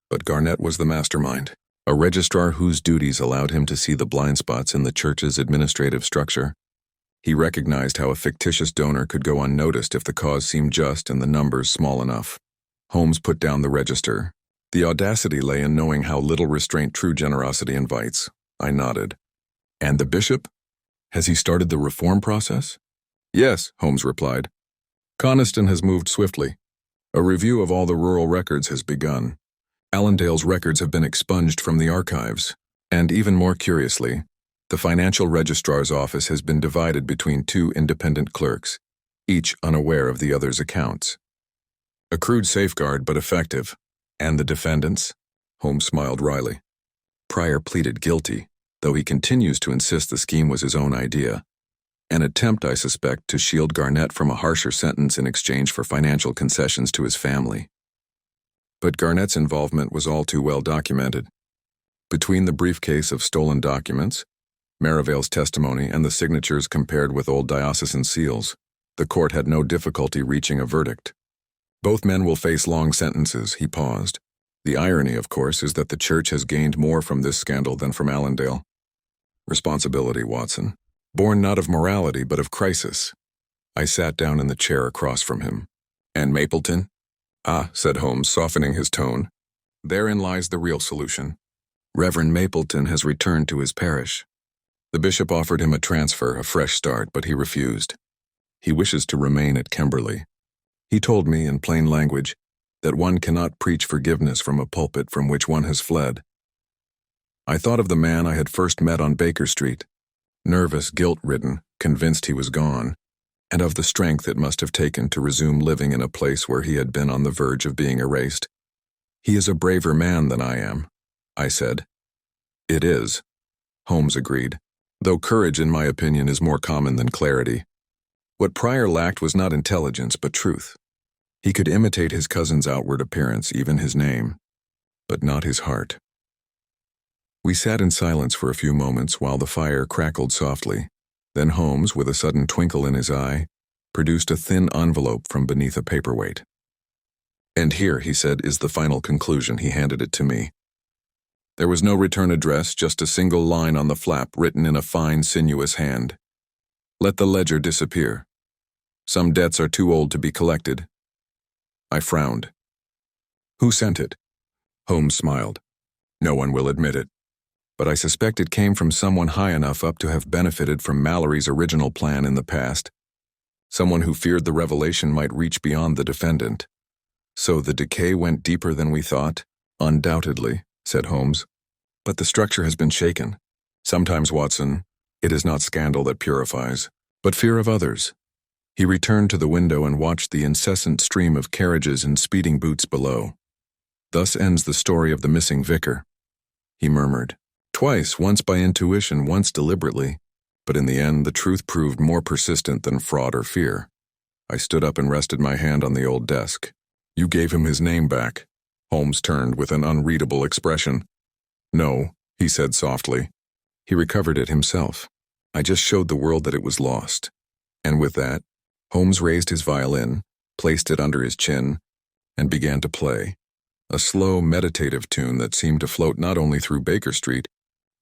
but Garnett was the mastermind, a registrar whose duties allowed him to see the blind spots in the church's administrative structure. He recognized how a fictitious donor could go unnoticed if the cause seemed just and the numbers small enough. Holmes put down the register. The audacity lay in knowing how little restraint true generosity invites. I nodded. "And the bishop? Has he started the reform process?" "Yes," Holmes replied. "Coniston has moved swiftly. A review of all the rural records has begun. Allendale's records have been expunged from the archives, and even more curiously, the financial registrar's office has been divided between 2 independent clerks, each unaware of the other's accounts. A crude safeguard, but effective. And the defendants?" Holmes smiled wryly. "Pryor pleaded guilty, though he continues to insist the scheme was his own idea. An attempt, I suspect, to shield Garnett from a harsher sentence in exchange for financial concessions to his family. But Garnett's involvement was all too well documented. Between the briefcase of stolen documents, Merivale's testimony, and the signatures compared with old diocesan seals, the court had no difficulty reaching a verdict. Both men will face long sentences." He paused. "The irony, of course, is that the church has gained more from this scandal than from Allendale. Responsibility, Watson. Born not of morality, but of crisis." I sat down in the chair across from him. And Mapleton? Ah, said Holmes, softening his tone. Therein lies the real solution. Reverend Mapleton has returned to his parish. The bishop offered him a transfer, a fresh start, but he refused. He wishes to remain at Kimberley. He told me, in plain language, that one cannot preach forgiveness from a pulpit from which one has fled. I thought of the man I had first met on Baker Street, nervous, guilt-ridden, convinced he was gone, and of the strength it must have taken to resume living in a place where he had been on the verge of being erased. He is a braver man than I am, I said. It is, Holmes agreed, though courage, in my opinion, is more common than clarity. What Pryor lacked was not intelligence, but truth. He could imitate his cousin's outward appearance, even his name, but not his heart. We sat in silence for a few moments while the fire crackled softly. Then Holmes, with a sudden twinkle in his eye, produced a thin envelope from beneath a paperweight. And here, he said, is the final conclusion. He handed it to me. There was no return address, just a single line on the flap written in a fine, sinuous hand. Let the ledger disappear. Some debts are too old to be collected. I frowned. Who sent it? Holmes smiled. No one will admit it. But I suspect it came from someone high enough up to have benefited from Mallory's original plan in the past. Someone who feared the revelation might reach beyond the defendant. So the decay went deeper than we thought? Undoubtedly, said Holmes. But the structure has been shaken. Sometimes, Watson, it is not scandal that purifies, but fear of others. He returned to the window and watched the incessant stream of carriages and speeding boots below. Thus ends the story of the missing vicar, he murmured. Twice, once by intuition, once deliberately, but in the end the truth proved more persistent than fraud or fear. I stood up and rested my hand on the old desk. You gave him his name back. Holmes turned with an unreadable expression. No, he said softly. He recovered it himself. I just showed the world that it was lost. And with that, Holmes raised his violin, placed it under his chin, and began to play. A slow, meditative tune that seemed to float not only through Baker Street,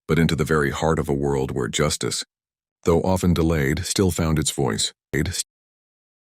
but into the very heart of a world where justice, though often delayed, still found its voice.